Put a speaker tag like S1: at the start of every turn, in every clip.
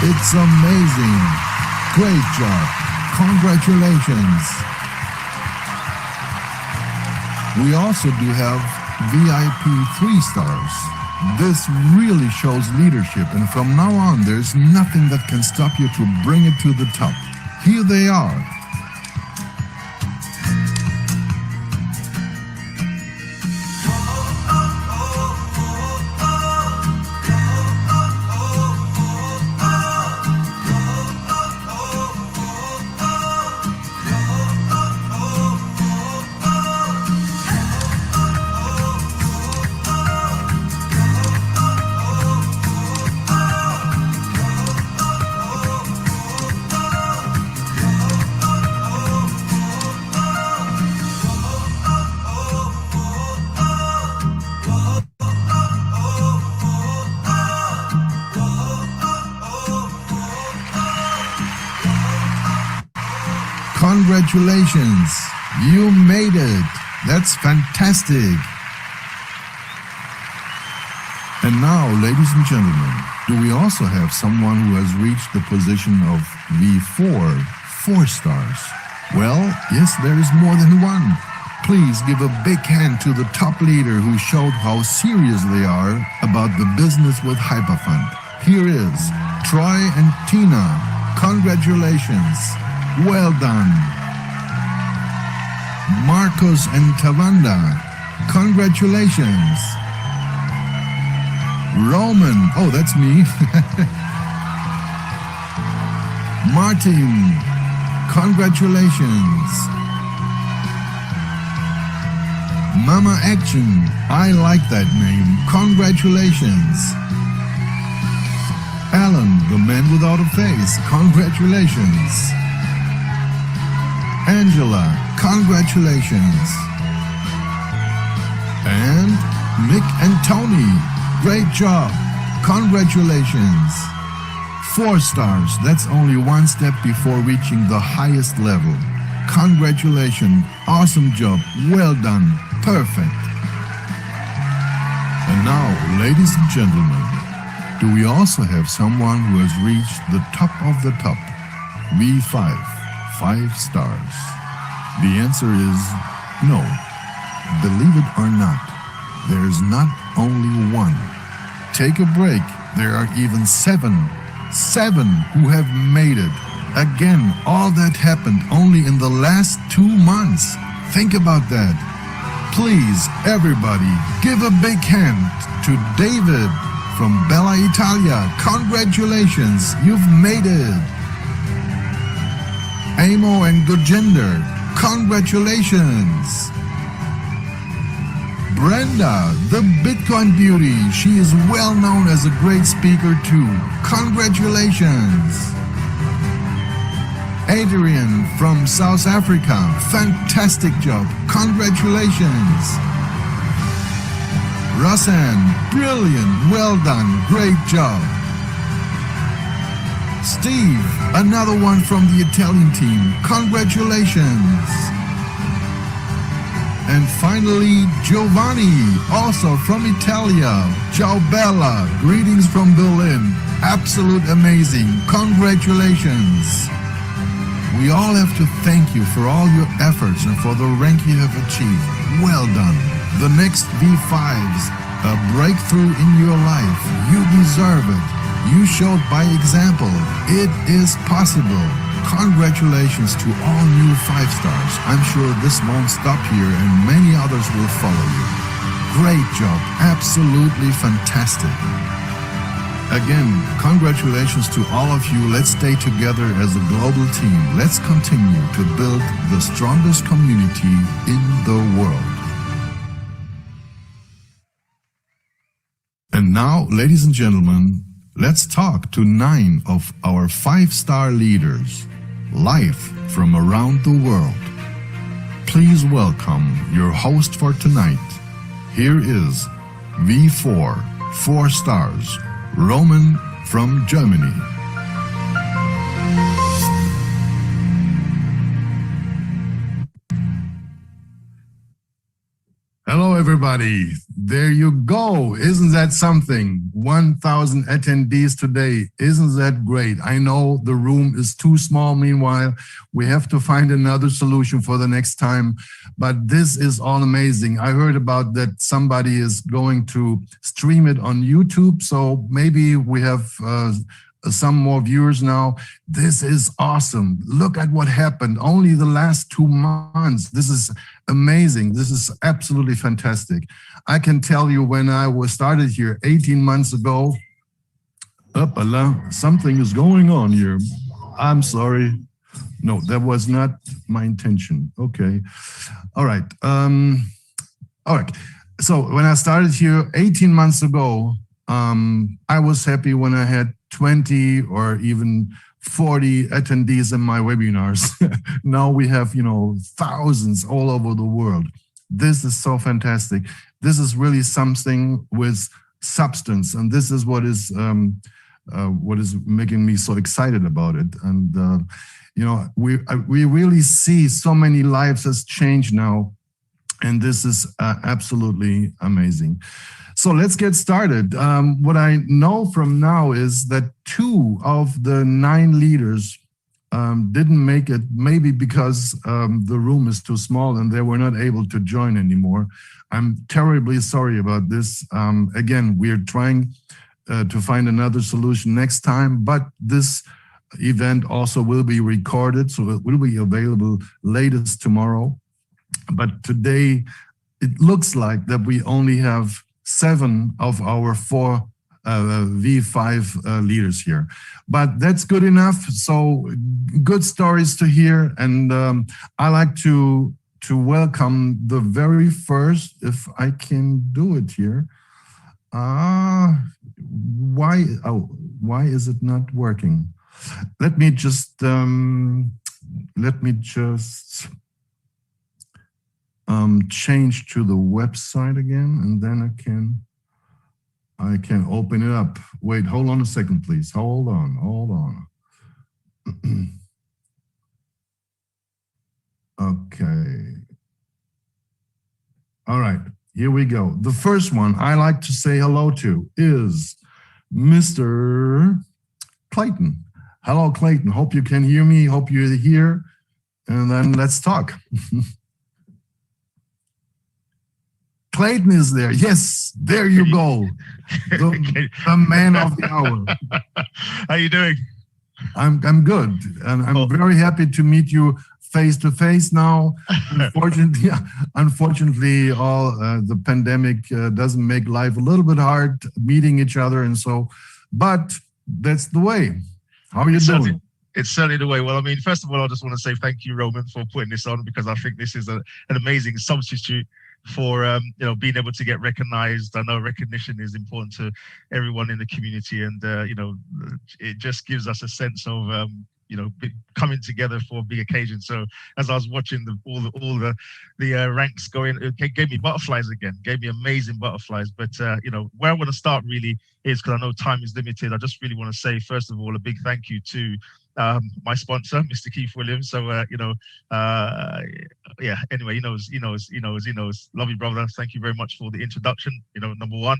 S1: It's amazing. Great job. Congratulations. We also do have VIP 3 stars. This really shows leadership, and from now on, there's nothing that can stop you to bring it to the top. Here they are. Congratulations! You made it! That's fantastic! And now, ladies and gentlemen, do we also have someone who has reached the position of V4, 4 stars? Well, yes, there is more than one. Please give a big hand to the top leader who showed how serious they are about the business with Hyperfund. Here is Troy and Tina. Congratulations! Well done. Marcos and Tavanda, congratulations. Roman, oh, that's me. Martin, congratulations. Mama Action, I like that name. Congratulations. Alan, the man without a face, congratulations. Angela, congratulations. And Nick and Tony, great job. Congratulations. 4 stars, that's only one step before reaching the highest level. Congratulations, awesome job, well done, perfect. And now, ladies and gentlemen, do we also have someone who has reached the top of the top? V5. 5 stars. The answer is no. Believe it or not, there's not only one. Take a break. There are even 7 who have made it. Again, all that happened only in the last 2 months. Think about that. Please, everybody, give a big hand to David from Bella Italia. Congratulations, you've made it. Amo and Gojender, congratulations. Brenda, the Bitcoin beauty, she is well known as a great speaker too. Congratulations. Adrian from South Africa, fantastic job. Congratulations. Rosanne, brilliant, well done, great job. Steve, another one from the Italian team, congratulations. And finally, Giovanni, also from Italia. Ciao Bella, greetings from Berlin. Absolute amazing, congratulations. We all have to thank you for all your efforts and for the rank you have achieved. Well done. The next V5s, a breakthrough in your life. You deserve it. You showed by example. It is possible. Congratulations to all new 5 stars. I'm sure this won't stop here and many others will follow you. Great job. Absolutely fantastic. Again, congratulations to all of you. Let's stay together as a global team. Let's continue to build the strongest community in the world. And now, ladies and gentlemen, let's talk to 9 of our 5-star leaders, live from around the world. Please welcome your host for tonight. Here is V4, 4 stars, Roman from Germany. Hello everybody. everybody. There you go. Isn't that something? 1,000 attendees today. Isn't that great? I know the room is too small. Meanwhile, we have to find another solution for the next time. But this is all amazing. I heard about that somebody is going to stream it on YouTube. So maybe we have some more viewers now. This is awesome. Look at what happened only the last 2 months. This is amazing. This is absolutely fantastic. I can tell you when I was started here 18 months ago, something is going on here. I'm sorry. No, that was not my intention. Okay. All right. All right. So when I started here 18 months ago, I was happy when I had 20 or even 40 attendees in my webinars. Now we have, thousands all over the world. This is so fantastic. This is really something with substance, and this is what is making me so excited about it. And we really see so many lives has changed now, and this is absolutely amazing. So let's get started. What I know from now is that 2 of the 9 leaders didn't make it, maybe because the room is too small and they were not able to join anymore. I'm terribly sorry about this. Again, we're trying to find another solution next time, but this event also will be recorded, so it will be available latest tomorrow. But today, it looks like that we only have 7 of our 4 V5 leaders here, but that's good enough. So good stories to hear, and I like to welcome the very first, if I can do it here. Why is it not working? Let me just change to the website again, and then I can open it up. Wait, hold on a second, please. Hold on. Okay. All right, here we go. The first one I like to say hello to is Mr. Clayton. Hello, Clayton. Hope you can hear me. Hope you're here. And then let's talk. Clayton is there. Yes, there you go. The man of the hour.
S2: How you doing?
S1: I'm good, and I'm very happy to meet you face to face now. Unfortunately, all the pandemic doesn't make life a little bit hard meeting each other, and so. But that's the way. How are you doing?
S2: It's certainly the way. Well, I mean, first of all, I just want to say thank you, Roman, for putting this on, because I think this is an amazing substitute for being able to get recognized. I know recognition is important to everyone in the community, and it just gives us a sense of coming together for a big occasion. So as I was watching all the ranks going, it gave me butterflies again. Gave me amazing butterflies. But where I want to start really is, because I know time is limited, I just really want to say, first of all, a big thank you to my sponsor, Mr. Keith Williams. So anyway, he knows. Love you, brother. Thank you very much for the introduction, number one.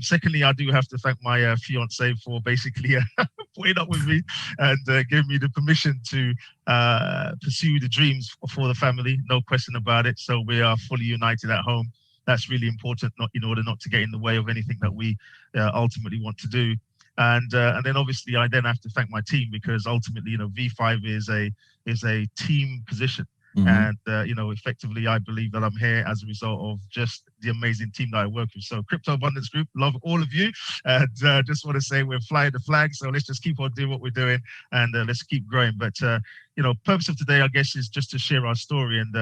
S2: Secondly, I do have to thank my fiance for basically putting up with me and giving me the permission to pursue the dreams for the family. No question about it. So we are fully united at home. That's really important, in order not to get in the way of anything that we ultimately want to do. And then obviously I then have to thank my team, because ultimately, V5 is a team position. Mm-hmm. And, effectively, I believe that I'm here as a result of just the amazing team that I work with. So Crypto Abundance Group, love all of you. And just want to say we're flying the flag. So let's just keep on doing what we're doing, and let's keep growing. But, purpose of today, I guess, is just to share our story. And,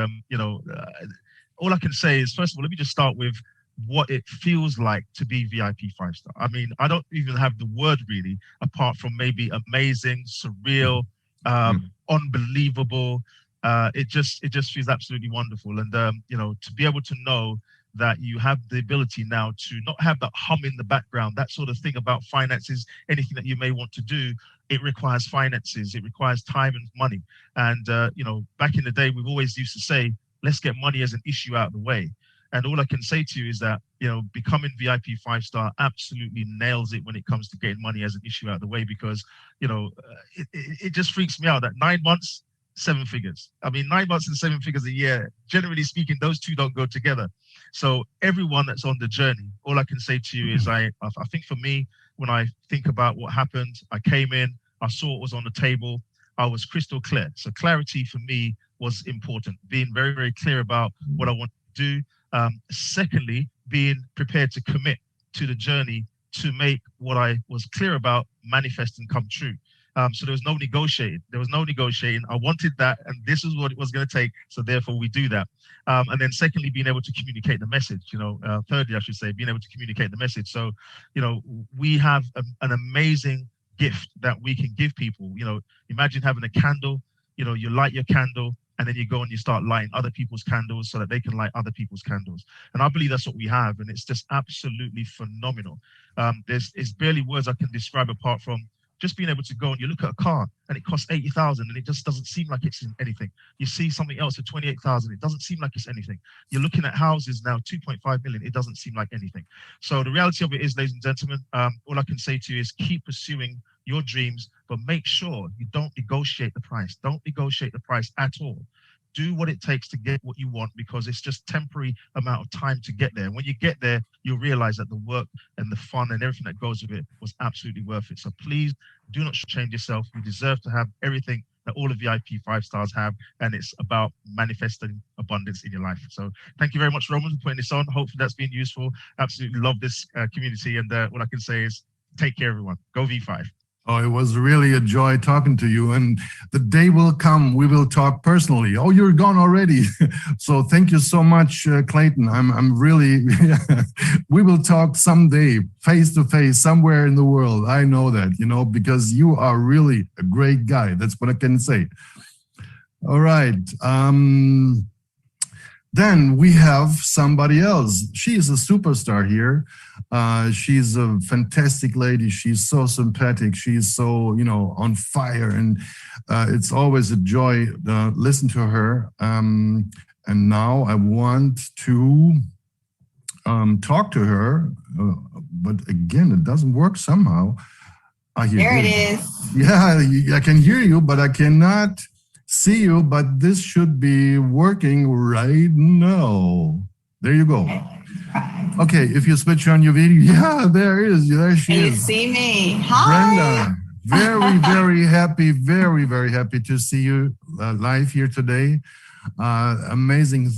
S2: all I can say is, first of all, let me just start with what it feels like to be VIP 5-star. I mean, I don't even have the word really, apart from maybe amazing, surreal, unbelievable. It just feels absolutely wonderful. And, to be able to know that you have the ability now to not have that hum in the background, that sort of thing about finances, anything that you may want to do, it requires finances, it requires time and money. And, back in the day, we've always used to say, let's get money as an issue out of the way. And all I can say to you is that, becoming VIP 5-star absolutely nails it when it comes to getting money as an issue out of the way, because, it just freaks me out that 9 months, 7 figures. I mean, 9 months and 7 figures a year, generally speaking, those two don't go together. So everyone that's on the journey, all I can say to you is I think for me, when I think about what happened, I came in, I saw what was on the table, I was crystal clear. So clarity for me was important, being very, very clear about what I want to do. Secondly, being prepared to commit to the journey to make what I was clear about manifest and come true. So there was no negotiating. I wanted that, and this is what it was going to take. So therefore, we do that. And then secondly, being able to communicate the message. Thirdly, I should say, being able to communicate the message. So, we have an amazing gift that we can give people. Imagine having a candle. You light your candle, and then you go and you start lighting other people's candles so that they can light other people's candles. And I believe that's what we have, and it's just absolutely phenomenal. There's barely words I can describe apart from just being able to go and you look at a car and it costs 80,000 and it just doesn't seem like it's anything. You see something else for 28,000, it doesn't seem like it's anything. You're looking at houses now, 2.5 million, it doesn't seem like anything. So the reality of it is, ladies and gentlemen, all I can say to you is keep pursuing your dreams, but make sure you don't negotiate the price. Don't negotiate the price at all. Do what it takes to get what you want, because it's just temporary amount of time to get there. When you get there, you'll realize that the work and the fun and everything that goes with it was absolutely worth it. So please do not change yourself. You deserve to have everything that all of VIP 5 stars have, and it's about manifesting abundance in your life. So thank you very much, Roman, for putting this on. Hopefully that's been useful. Absolutely love this community, and what I can say is take care, everyone. Go V5.
S1: Oh, it was really a joy talking to you, and the day will come we will talk personally. Oh, you're gone already. So thank you so much, Clayton. I'm really, we will talk someday face to face somewhere in the world. I know that, because you are really a great guy. That's what I can say. All right. Then we have somebody else. She is a superstar here. She's a fantastic lady. She's so sympathetic. She's so, on fire. And it's always a joy to listen to her. And now I want to talk to her. But again, it doesn't work somehow.
S3: There it is.
S1: Yeah, I can hear you, but I cannot see you, but this should be working right now. There you go. Okay, if you switch on your video, yeah, there she is.
S3: You see me. Hi.
S1: Brenda, very happy, very, very happy to see you live here today. Amazing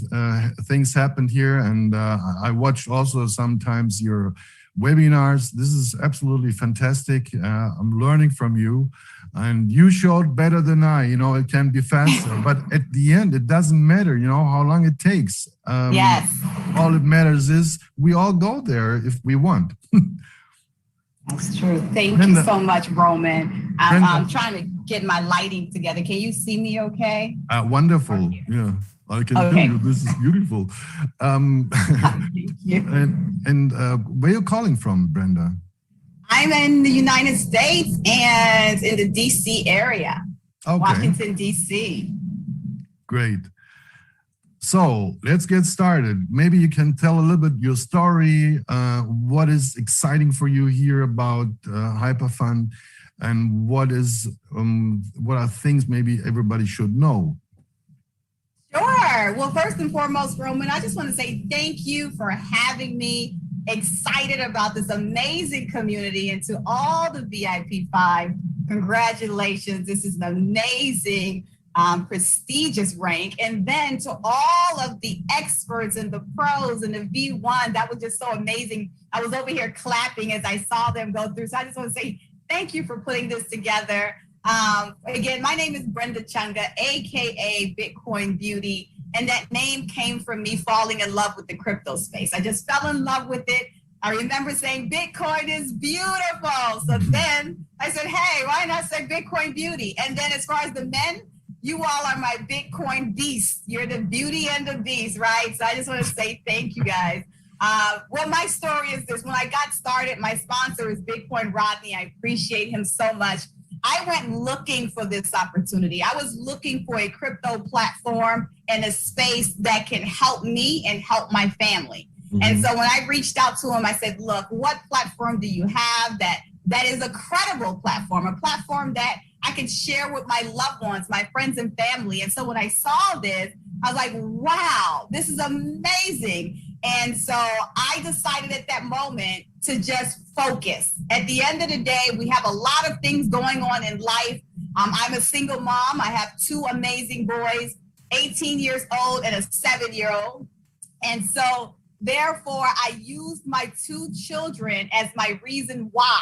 S1: things happened here, and I watch also sometimes your webinars. This is absolutely fantastic. I'm learning from you. And you showed better than I, it can be faster, but at the end, it doesn't matter, how long it takes.
S3: Yes.
S1: All that matters is we all go there if we want.
S3: That's true. Thank you so much, Roman. I'm trying to get my lighting together. Can you see me okay?
S1: Wonderful. Yeah, I can hear you. This is beautiful.
S3: Thank you.
S1: And where are you calling from, Brenda?
S3: I'm in the United States and in the DC area, Washington, DC.
S1: Great. So let's get started. Maybe you can tell a little bit your story. What is exciting for you here about Hyperfund, and what are things maybe everybody should know?
S3: Sure. Well, first and foremost, Roman, I just want to say thank you for having me. Excited about this amazing community, and to all the VIP5, congratulations. This is an amazing, prestigious rank. And then to all of the experts and the pros and the V1, that was just so amazing. I was over here clapping as I saw them go through. So I just want to say thank you for putting this together. Again, my name is Brenda Chunga, AKA Bitcoin Beauty. And that name came from me falling in love with the crypto space. I just fell in love with it. I remember saying Bitcoin is beautiful. So then I said, hey, why not say Bitcoin Beauty? And then as far as the men, you all are my Bitcoin beasts. You're the beauty and the beast, right? So I just want to say thank you guys. Well, my story is this. When I got started, my sponsor is Bitcoin Rodney. I appreciate him so much. I went looking for this opportunity. I was looking for a crypto platform and a space that can help me and help my family. Mm-hmm. And so when I reached out to him, I said, look, what platform do you have that is a credible platform, a platform that I can share with my loved ones, my friends and family? And so when I saw this, I was like, wow, this is amazing. And so I decided at that moment to just focus. At the end of the day, we have a lot of things going on in life. I'm a single mom. I have 2 amazing boys, 18 years old and a 7-year-old. And so therefore, I used my 2 children as my reason why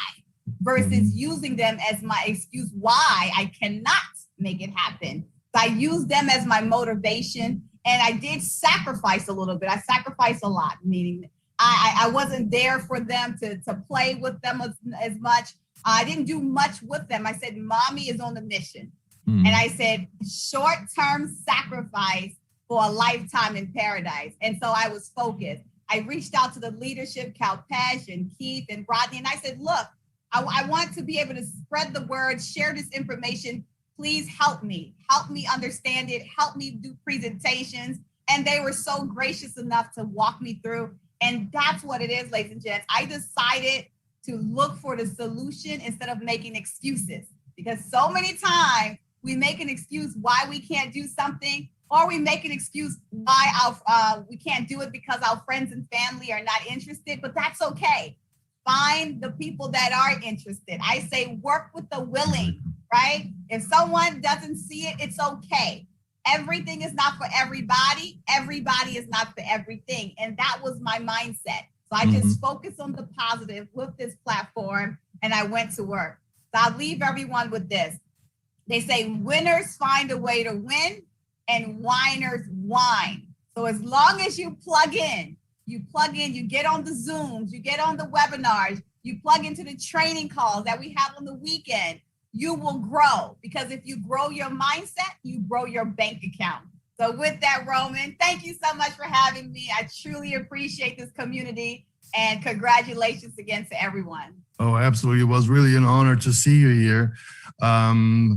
S3: versus using them as my excuse why I cannot make it happen. So I used them as my motivation. And I did sacrifice a little bit. I sacrificed a lot, meaning I wasn't there for them to play with them as much. I didn't do much with them. I said, mommy is on the mission. And I said, short-term sacrifice for a lifetime in paradise. And so I was focused. I reached out to the leadership, Kalpesh and Keith and Rodney, and I said, look, I want to be able to spread the word, share this information. Please help me understand it, help me do presentations. And they were so gracious enough to walk me through. And that's what it is, ladies and gents. I decided to look for the solution instead of making excuses, because so many times we make an excuse why we can't do something, or we make an excuse why we can't do it because our friends and family are not interested, but that's okay. Find the people that are interested. I say work with the willing, right? If someone doesn't see it, it's okay. Everything is not for everybody. Everybody is not for everything. And that was my mindset. So I just focused on the positive with this platform and I went to work. So I'll leave everyone with this. They say winners find a way to win and whiners whine. So as long as you plug in, you get on the Zooms, you get on the webinars, you plug into the training calls that we have on the weekend, you will grow. Because if you grow your mindset, you grow your bank account. So with that, Roman, thank you so much for having me. I truly appreciate this community and congratulations again to everyone.
S1: Oh, absolutely. It was really an honor to see you here.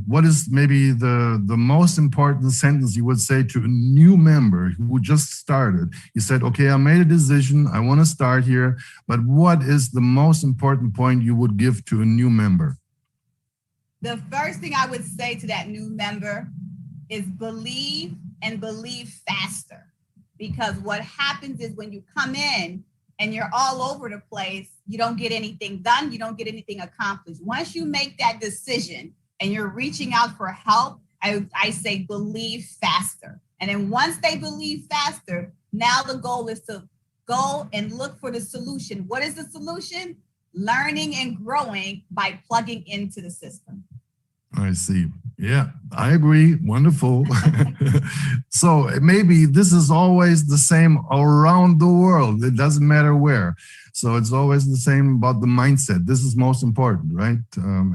S1: What is maybe the most important sentence you would say to a new member who just started? You said, okay, I made a decision. I want to start here. But what is the most important point you would give to a new member?
S3: The first thing I would say to that new member is believe and believe faster. Because what happens is when you come in and you're all over the place, you don't get anything done, you don't get anything accomplished. Once you make that decision and you're reaching out for help, I say believe faster. And then once they believe faster, now the goal is to go and look for the solution. What is the solution? Learning and growing by plugging into the system.
S1: I see. Yeah, I agree. Wonderful. So maybe this is always the same around the world. It doesn't matter where. So it's always the same about the mindset. This is most important, right?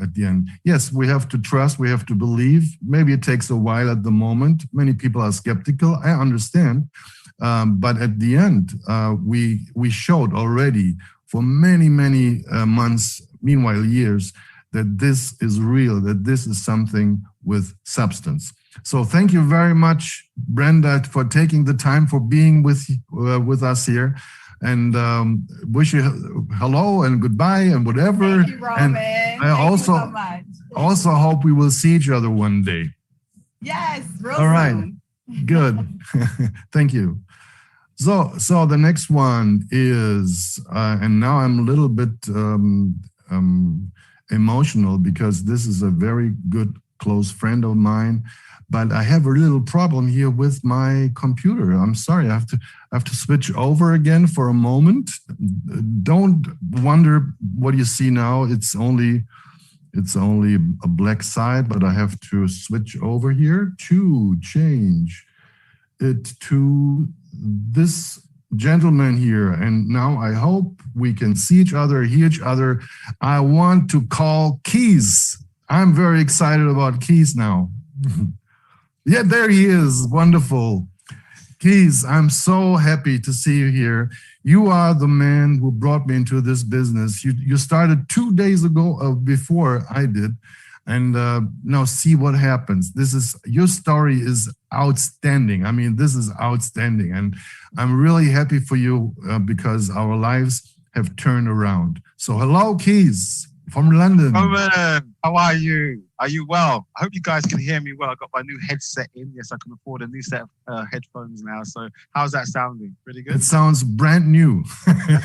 S1: At the end. Yes, we have to trust. We have to believe. Maybe it takes a while at the moment. Many people are skeptical. I understand. But at the end, we showed already for many, many months, meanwhile years, that this is real, that this is something with substance. So thank you very much, Brenda, for taking the time, for being with us here. And wish you hello and goodbye and whatever.
S3: Thank you, Roman.
S1: And I also hope we will see each other one day.
S3: Yes, real
S1: All right,
S3: soon.
S1: good. Thank you. So the next one is, and now I'm a little bit emotional because this is a very good close friend of mine, but I have a little problem here with my computer. I'm sorry, I have to switch over again for a moment. Don't wonder what you see now. It's only a black side, but I have to switch over here to change it to this gentleman here. And now I hope we can see each other, hear each other. I want to call Keys. I'm very excited about Keys now. Yeah, there he is. Wonderful. Keys, I'm so happy to see you here. You are the man who brought me into this business. You started 2 days ago before I did. and now see what happens. Your story is outstanding. I mean, this is outstanding, and I'm really happy for you because our lives have turned around. So hello, Keys from London.
S4: Roman, how are you? Are you well? I hope you guys can hear me well. I got my new headset in. Yes, I can afford a new set of headphones now. So how's that sounding? Pretty good?
S1: It sounds brand new.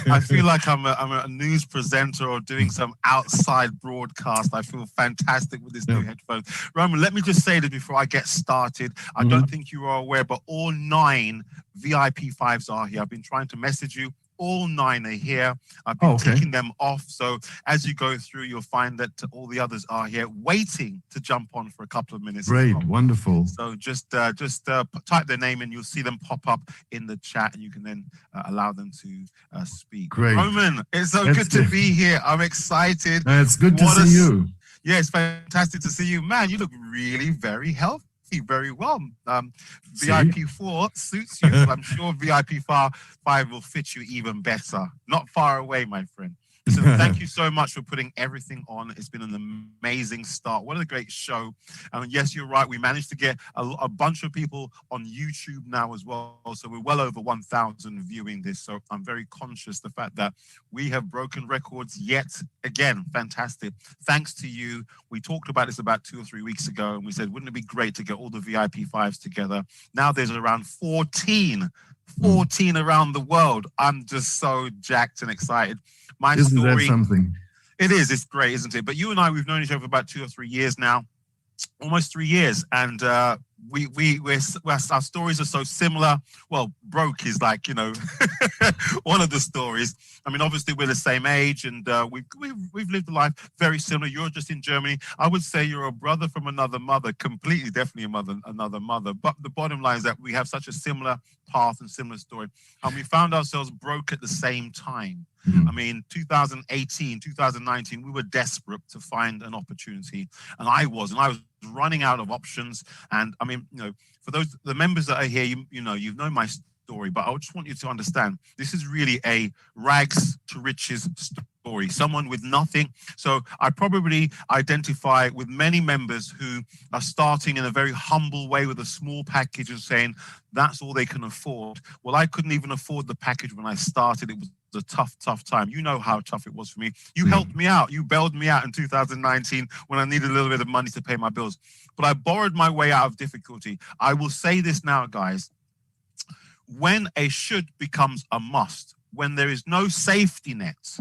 S4: I feel like I'm a news presenter or doing some outside broadcast. I feel fantastic with this new headphones. Roman, let me just say this before I get started. I don't think you are aware, but all 9 VIP5s are here. I've been trying to message you. All 9 are here. I've been ticking them off. So as you go through, you'll find that all the others are here waiting to jump on for a couple of minutes.
S1: Great, wonderful.
S4: So just type their name and you'll see them pop up in the chat, and you can then allow them to speak.
S1: Great.
S4: Roman, it's so good to be here. I'm excited.
S1: It's good to see you.
S4: Yeah, it's fantastic to see you. Man, you look really very healthy. Very well. VIP4 suits you, but I'm sure VIP5 will fit you even better. Not far away, my friend. So thank you so much for putting everything on. It's been an amazing start. What a great show. And yes, you're right. We managed to get a bunch of people on YouTube now as well. So we're well over 1,000 viewing this. So I'm very conscious the fact that we have broken records yet again. Fantastic. Thanks to you. We talked about this about 2 or 3 weeks ago, and we said, wouldn't it be great to get all the VIP5s together? Now there's around 14 around the world. I'm just so jacked and excited.
S1: Isn't that something?
S4: It is. It's great, isn't it? But you and I, we've known each other for about 2 or 3 years now, almost 3 years, and our stories are so similar. Well, broke is like, you know, one of the stories. I mean, obviously we're the same age, and we've lived a life very similar. You're just in Germany. I would say you're a brother from another mother, completely, definitely another mother. But the bottom line is that we have such a similar path and similar story, and we found ourselves broke at the same time. I mean, 2018, 2019, we were desperate to find an opportunity, and I was running out of options. And I mean, you know, for the members that are here, you know my story, but I just want you to understand, this is really a rags to riches story. Someone with nothing. So I probably identify with many members who are starting in a very humble way with a small package and saying that's all they can afford. Well, I couldn't even afford the package when I started. It was a tough time. You know how tough it was for me. You helped me out. You bailed me out in 2019 when I needed a little bit of money to pay my bills. But I borrowed my way out of difficulty. I will say this now, guys. When a should becomes a must, when there is no safety net,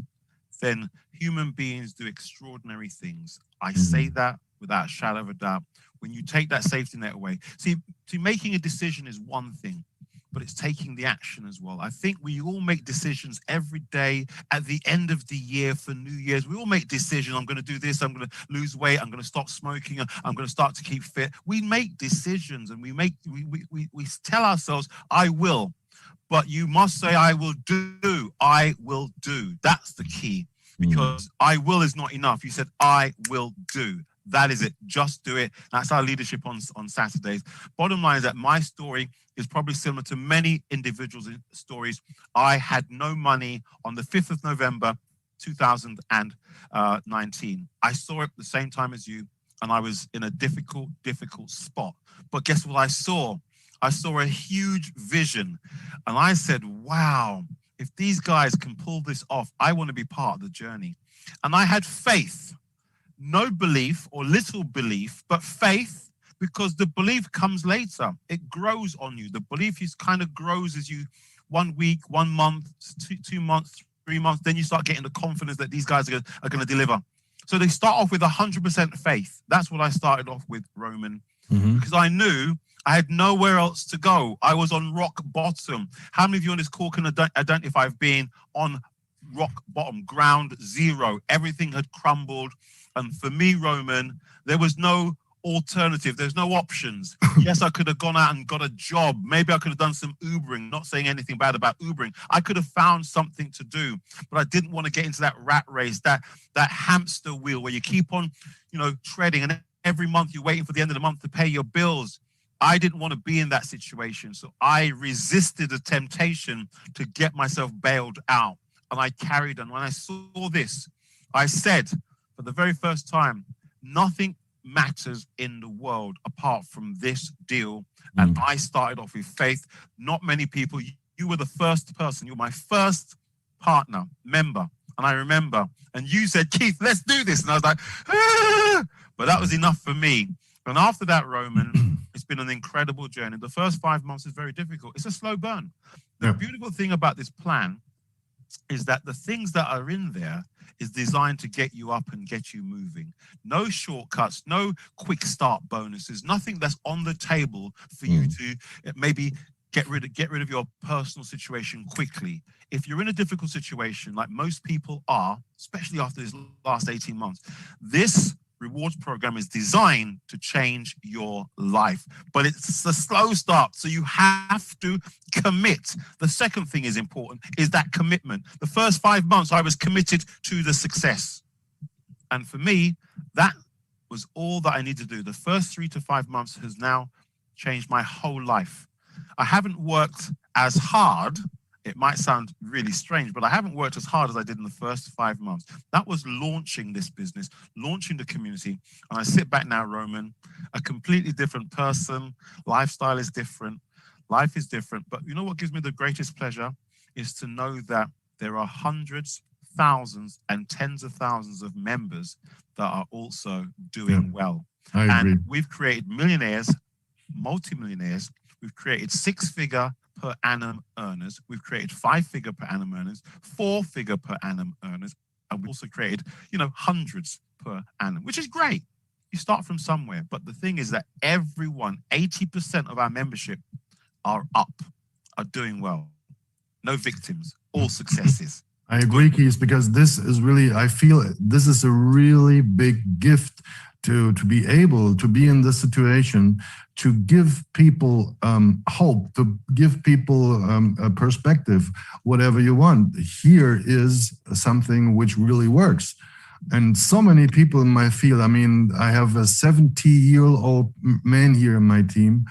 S4: then human beings do extraordinary things. I say that without a shadow of a doubt. When you take that safety net away, see, making a decision is one thing, but it's taking the action as well. I think we all make decisions every day at the end of the year for New Year's. We all make decisions. I'm going to do this. I'm going to lose weight. I'm going to stop smoking. I'm going to start to keep fit. We make decisions, and we tell ourselves, I will. But you must say, I will do. I will do. That's the key, because I will is not enough. You said, I will do. That is it. Just do it. That's our leadership on Saturdays. Bottom line is that my story is probably similar to many individuals' stories. I had no money on the 5th of November, 2019. I saw it at the same time as you, and I was in a difficult spot. But guess what I saw? I saw a huge vision, and I said, wow, if these guys can pull this off, I want to be part of the journey. And I had faith. No belief or little belief, but faith, because the belief comes later. It grows on you. The belief is kind of grows as you 1 week, 1 month, 2 months, 3 months. Then you start getting the confidence that these guys are going to deliver. So they start off with 100% faith. That's what I started off with, Roman, because I knew I had nowhere else to go. I was on rock bottom. How many of you on this call can identify being on rock bottom, ground zero? Everything had crumbled. And for me, Roman, there was no alternative. There's no options. Yes, I could have gone out and got a job. Maybe I could have done some Ubering, not saying anything bad about Ubering. I could have found something to do, but I didn't want to get into that rat race, that hamster wheel where you keep on, treading, and every month you're waiting for the end of the month to pay your bills. I didn't want to be in that situation. So I resisted the temptation to get myself bailed out. And I carried on. When I saw this, I said, for the very first time, nothing matters in the world apart from this deal. And I started off with faith. Not many people, you were the first person, you're my first partner, member. And I remember, and you said, Keith, let's do this. And I was like, ah! But that was enough for me. And after that, Roman, it's been an incredible journey. The first 5 months is very difficult. It's a slow burn. The beautiful thing about this plan is that the things that are in there is designed to get you up and get you moving. No shortcuts, no quick start bonuses, nothing that's on the table for you to maybe get rid of your personal situation quickly. If you're in a difficult situation, like most people are, especially after this last 18 months, this rewards program is designed to change your life, but it's a slow start. So you have to commit. The second thing is important, is that commitment. The first 5 months I was committed to the success. And for me, that was all that I need to do. The first 3 to 5 months has now changed my whole life. I haven't worked as hard. It might sound really strange, but I haven't worked as hard as I did in the first 5 months. That was launching this business, launching the community. And I sit back now, Roman, a completely different person. Lifestyle is different. Life is different. But you know what gives me the greatest pleasure is to know that there are hundreds, thousands, and tens of thousands of members that are also doing well.
S1: I agree.
S4: And we've created millionaires, multimillionaires. We've created 6-figure per annum earners. We've created 5-figure per annum earners, 4-figure per annum earners, and we also created, hundreds per annum, which is great. You start from somewhere, but the thing is that everyone, 80% of our membership are doing well. No victims, all successes.
S1: I agree, Keith, because this is really, I feel this is a really big gift to be able to be in this situation, to give people hope, to give people a perspective, whatever you want. Here is something which really works. And so many people in my field, I mean, I have a 70-year-old man here in my team.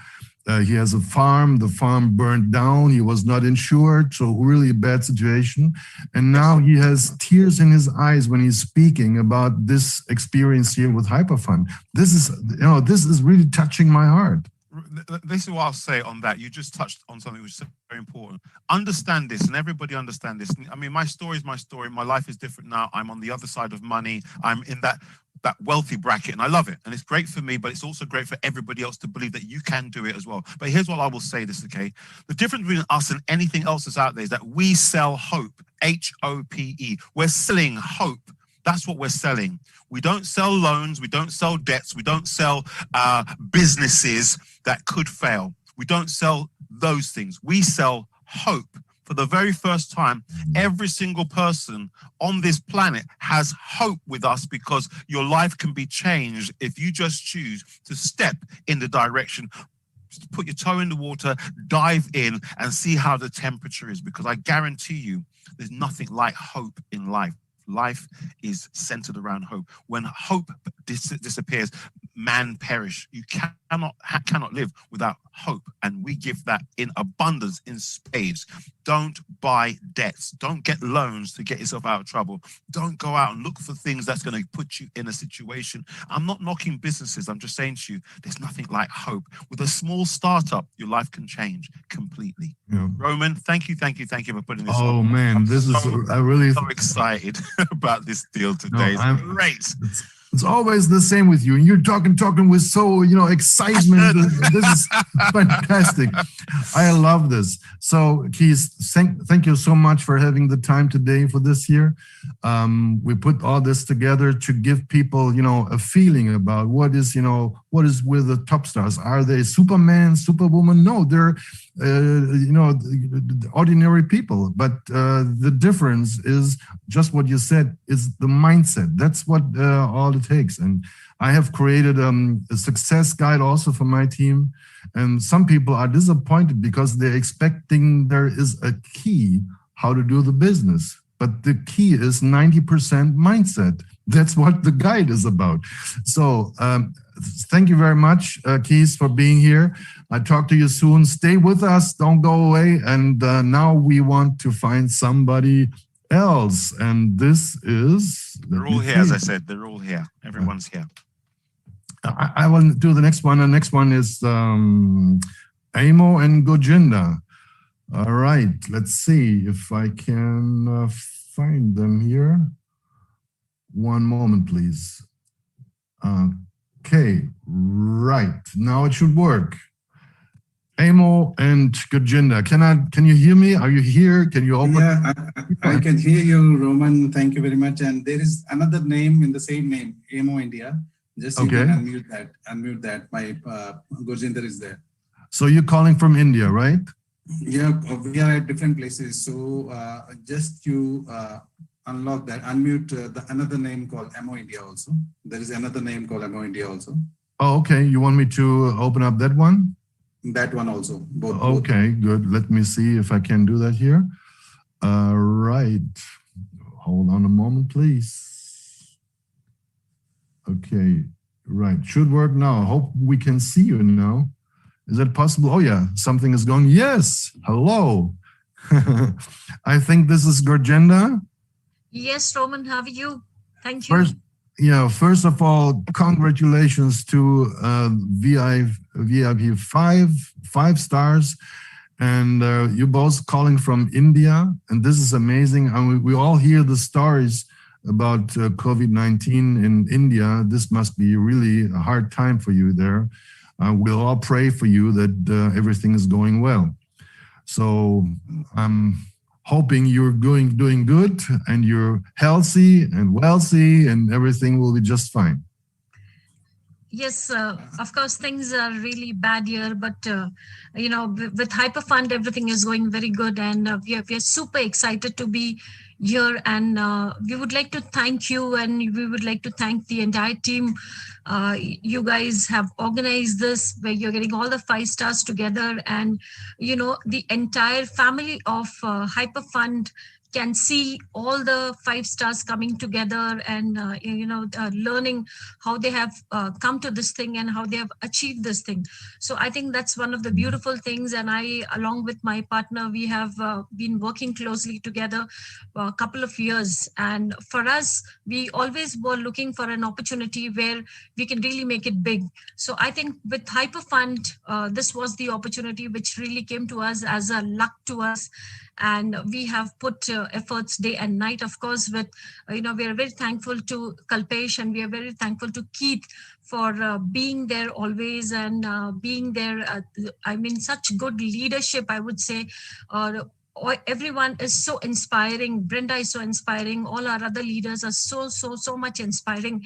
S1: He has a farm. The farm burned down. He was not insured, so really bad situation. And now he has tears in his eyes when he's speaking about this experience here with Hyperfund. This is really touching my heart.
S4: This is what I'll say on that. You just touched on something which is very important. Understand this, and everybody understand this. I mean, my story is my story. My life is different now. I'm on the other side of money. I'm in that wealthy bracket, and I love it. And it's great for me, but it's also great for everybody else to believe that you can do it as well. But here's what I will say this, okay? The difference between us and anything else that's out there is that we sell hope, H-O-P-E. We're selling hope. That's what we're selling. We don't sell loans. We don't sell debts. We don't sell businesses that could fail. We don't sell those things. We sell hope. For the very first time, every single person on this planet has hope with us, because your life can be changed if you just choose to step in the direction, put your toe in the water, dive in and see how the temperature is, because I guarantee you there's nothing like hope in life. Life is centered around hope. When hope disappears, man perish. You cannot live without hope, and we give that in abundance, in spades. Don't buy debts. Don't get loans to get yourself out of trouble. Don't go out and look for things that's going to put you in a situation. I'm not knocking businesses. I'm just saying to you, there's nothing like hope. With a small startup, your life can change completely. Yeah. Roman, thank you for putting this on.
S1: Oh man, I really
S4: so excited about this deal today. It's great.
S1: It's always the same with you, and you're talking with so excitement. This is fantastic. I love this. So Keith, thank you so much for having the time today for this year. We put all this together to give people a feeling about what is with the top stars. Are they Superman, Superwoman? No, they're ordinary people. But the difference is just what you said, is the mindset. That's what all it takes. And I have created a success guide also for my team. And some people are disappointed because they're expecting there is a key how to do the business. But the key is 90% mindset. That's what the guide is about. So thank you very much, Keith, for being here. I'll talk to you soon. Stay with us. Don't go away. And now we want to find somebody else. And this is...
S4: They're all here, as I said. They're all here. Everyone's here.
S1: I will do the next one. The next one is Amo and Gojinda. All right, let's see if I can find them here. One moment, please. Okay, right. Now it should work. Amo and Gojinda, can you hear me? Are you here? Can you open?
S5: Yeah, I can hear you, Roman. Thank you very much. And there is another name in the same name, Amo India. Just you can unmute that. Unmute that. My Gojinda is there.
S1: So you're calling from India, right?
S5: Yeah, we are at different places. So just you unlock that. Unmute another name called Amo India also. There is another name called Amo India also.
S1: Oh, okay. You want me to open up that one?
S5: That one also. Both.
S1: Okay, good. Let me see if I can do that here. Right. Hold on a moment, please. Okay, right. Should work now. Hope we can see you now. Is that possible? Oh yeah, something is going. Yes. Hello. I think this is Gojinda.
S6: Yes, Roman, how are you? Thank you.
S1: First of all, congratulations to VIP5, 5 stars. And you're both calling from India. And this is amazing. And we all hear the stories about COVID-19 in India. This must be really a hard time for you there. We'll all pray for you that everything is going well. So I'm hoping you're doing good and you're healthy and wealthy and everything will be just fine.
S6: Yes, of course, things are really bad here, but you know, with Hyperfund, everything is going very good, and we are super excited to be here. And we would like to thank you, and we would like to thank the entire team. You guys have organized this, where you're getting all the 5 stars together, and you know, the entire family of Hyperfund can see all the 5 stars coming together and learning how they have come to this thing and how they have achieved this thing. So I think that's one of the beautiful things. And I, along with my partner, we have been working closely together a couple of years. And for us, we always were looking for an opportunity where we can really make it big. So I think with Hyperfund, this was the opportunity which really came to us as a luck to us. And we have put efforts day and night, of course, with, we are very thankful to Kalpesh, and we are very thankful to Keith for being there always and being there. I mean, such good leadership, I would say. Everyone is so inspiring. Brenda is so inspiring. All our other leaders are so much inspiring.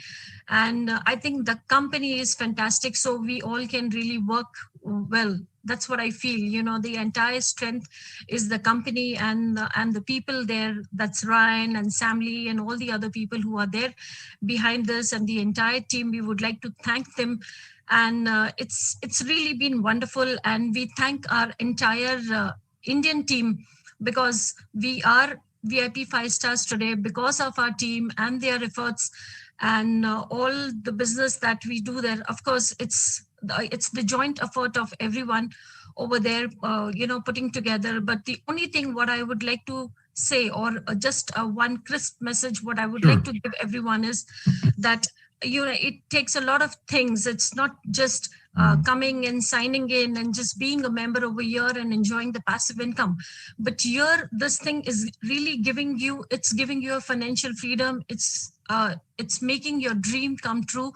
S6: And I think the company is fantastic. So we all can really work well. That's what I feel. You know, the entire strength is the company and the people there. That's Ryan and Sam Lee and all the other people who are there behind this, and the entire team. We would like to thank them. And it's really been wonderful. And we thank our entire Indian team, because we are VIP 5 stars today because of our team and their efforts and all the business that we do there. Of course, it's the joint effort of everyone over there, putting together. But the only thing what I would like to say, or just one crisp message, what I would like to give everyone is that, it takes a lot of things. It's not just coming and signing in and just being a member over here and enjoying the passive income. But here, this thing is really giving you a financial freedom. It's making your dream come true.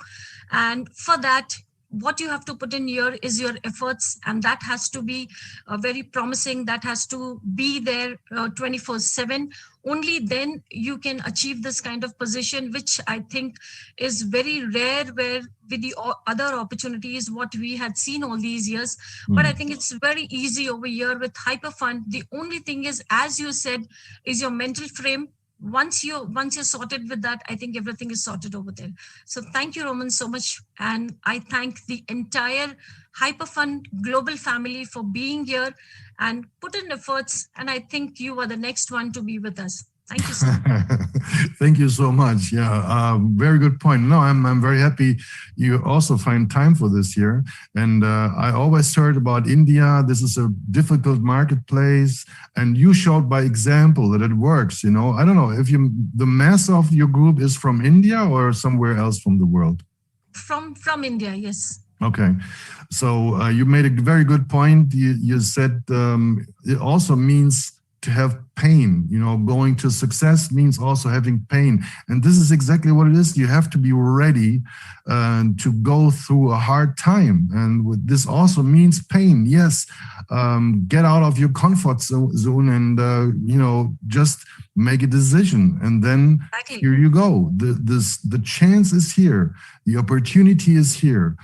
S6: And for that, what you have to put in here is your efforts, and that has to be very promising. That has to be there 24/7. Only then you can achieve this kind of position, which I think is very rare, where with the other opportunities, what we had seen all these years. But I think it's very easy over here with Hyperfund. The only thing is, as you said, is your mental frame. Once you're sorted with that, I think everything is sorted over there. So thank you, Roman, so much. And I thank the entire Hyperfund global family for being here and put in efforts. And I think you are the next one to be with us. Thank you so much.
S1: Thank you so much. Yeah, very good point. No, I'm very happy you also find time for this here. And I always heard about India. This is a difficult marketplace, and you showed by example that it works. I don't know if the mass of your group is from India or somewhere else from the world.
S6: from India, yes.
S1: Okay, so you made a very good point. You said it also means to have pain. You know, going to success means also having pain, and this is exactly what it is. You have to be ready to go through a hard time, and this also means pain. Yes, get out of your comfort zone and you know, just make a decision, and then
S6: Exactly.
S1: here you go. The chance is here. The opportunity is here.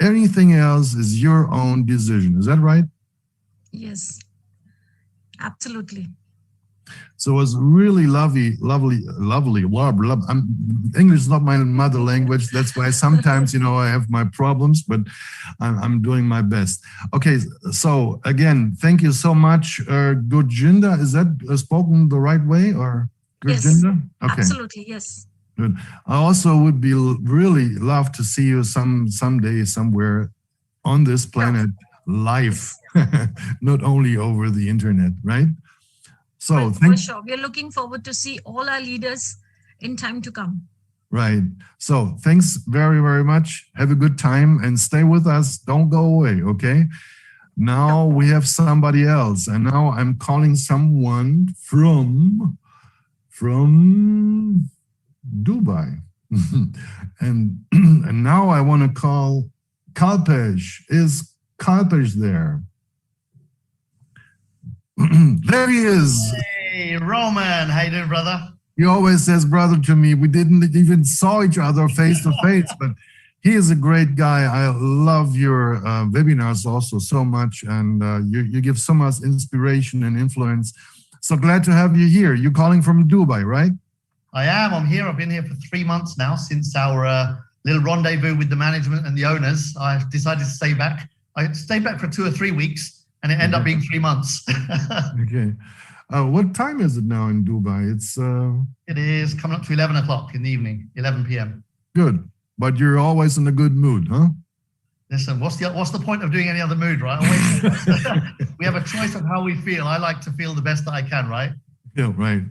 S1: Anything else is your own decision. Is that right?
S6: Yes, absolutely.
S1: So it was really lovely. English is not my mother language. That's why sometimes, you know, I have my problems, but I'm doing my best. Okay, so again, thank you so much. Gurjinda, is that spoken the right way, or Gurjinda?
S6: Yes,
S1: Okay.
S6: absolutely, yes.
S1: Good. I also would be really love to see you someday somewhere on this planet live, not only over the internet, right? So
S6: For sure, we are looking forward to see all our leaders in time to come.
S1: Right. So thanks very, very much. Have a good time and stay with us. Don't go away. Okay. Now we have somebody else, and now I'm calling someone from Dubai. and now I want to call Kalpesh. Is Kalpesh there? There he is.
S7: Hey, Roman. How you doing, brother?
S1: He always says brother to me. We didn't even saw each other face to face, but he is a great guy. I love your webinars also so much, and you give so much inspiration and influence. So glad to have you here. You're calling from Dubai, right?
S7: I am. I'm here. I've been here for 3 months now since our little rendezvous with the management and the owners. I decided to stay back. I stayed back for 2 or 3 weeks, and it ended up being 3 months.
S1: Okay. What time is it now in Dubai?
S7: It is coming up to 11 o'clock in the evening, 11 p.m.
S1: Good. But you're always in a good mood, huh?
S7: Listen, what's the point of doing any other mood, right? Always, we have a choice of how we feel. I like to feel the best that I can, right?
S1: Yeah, right.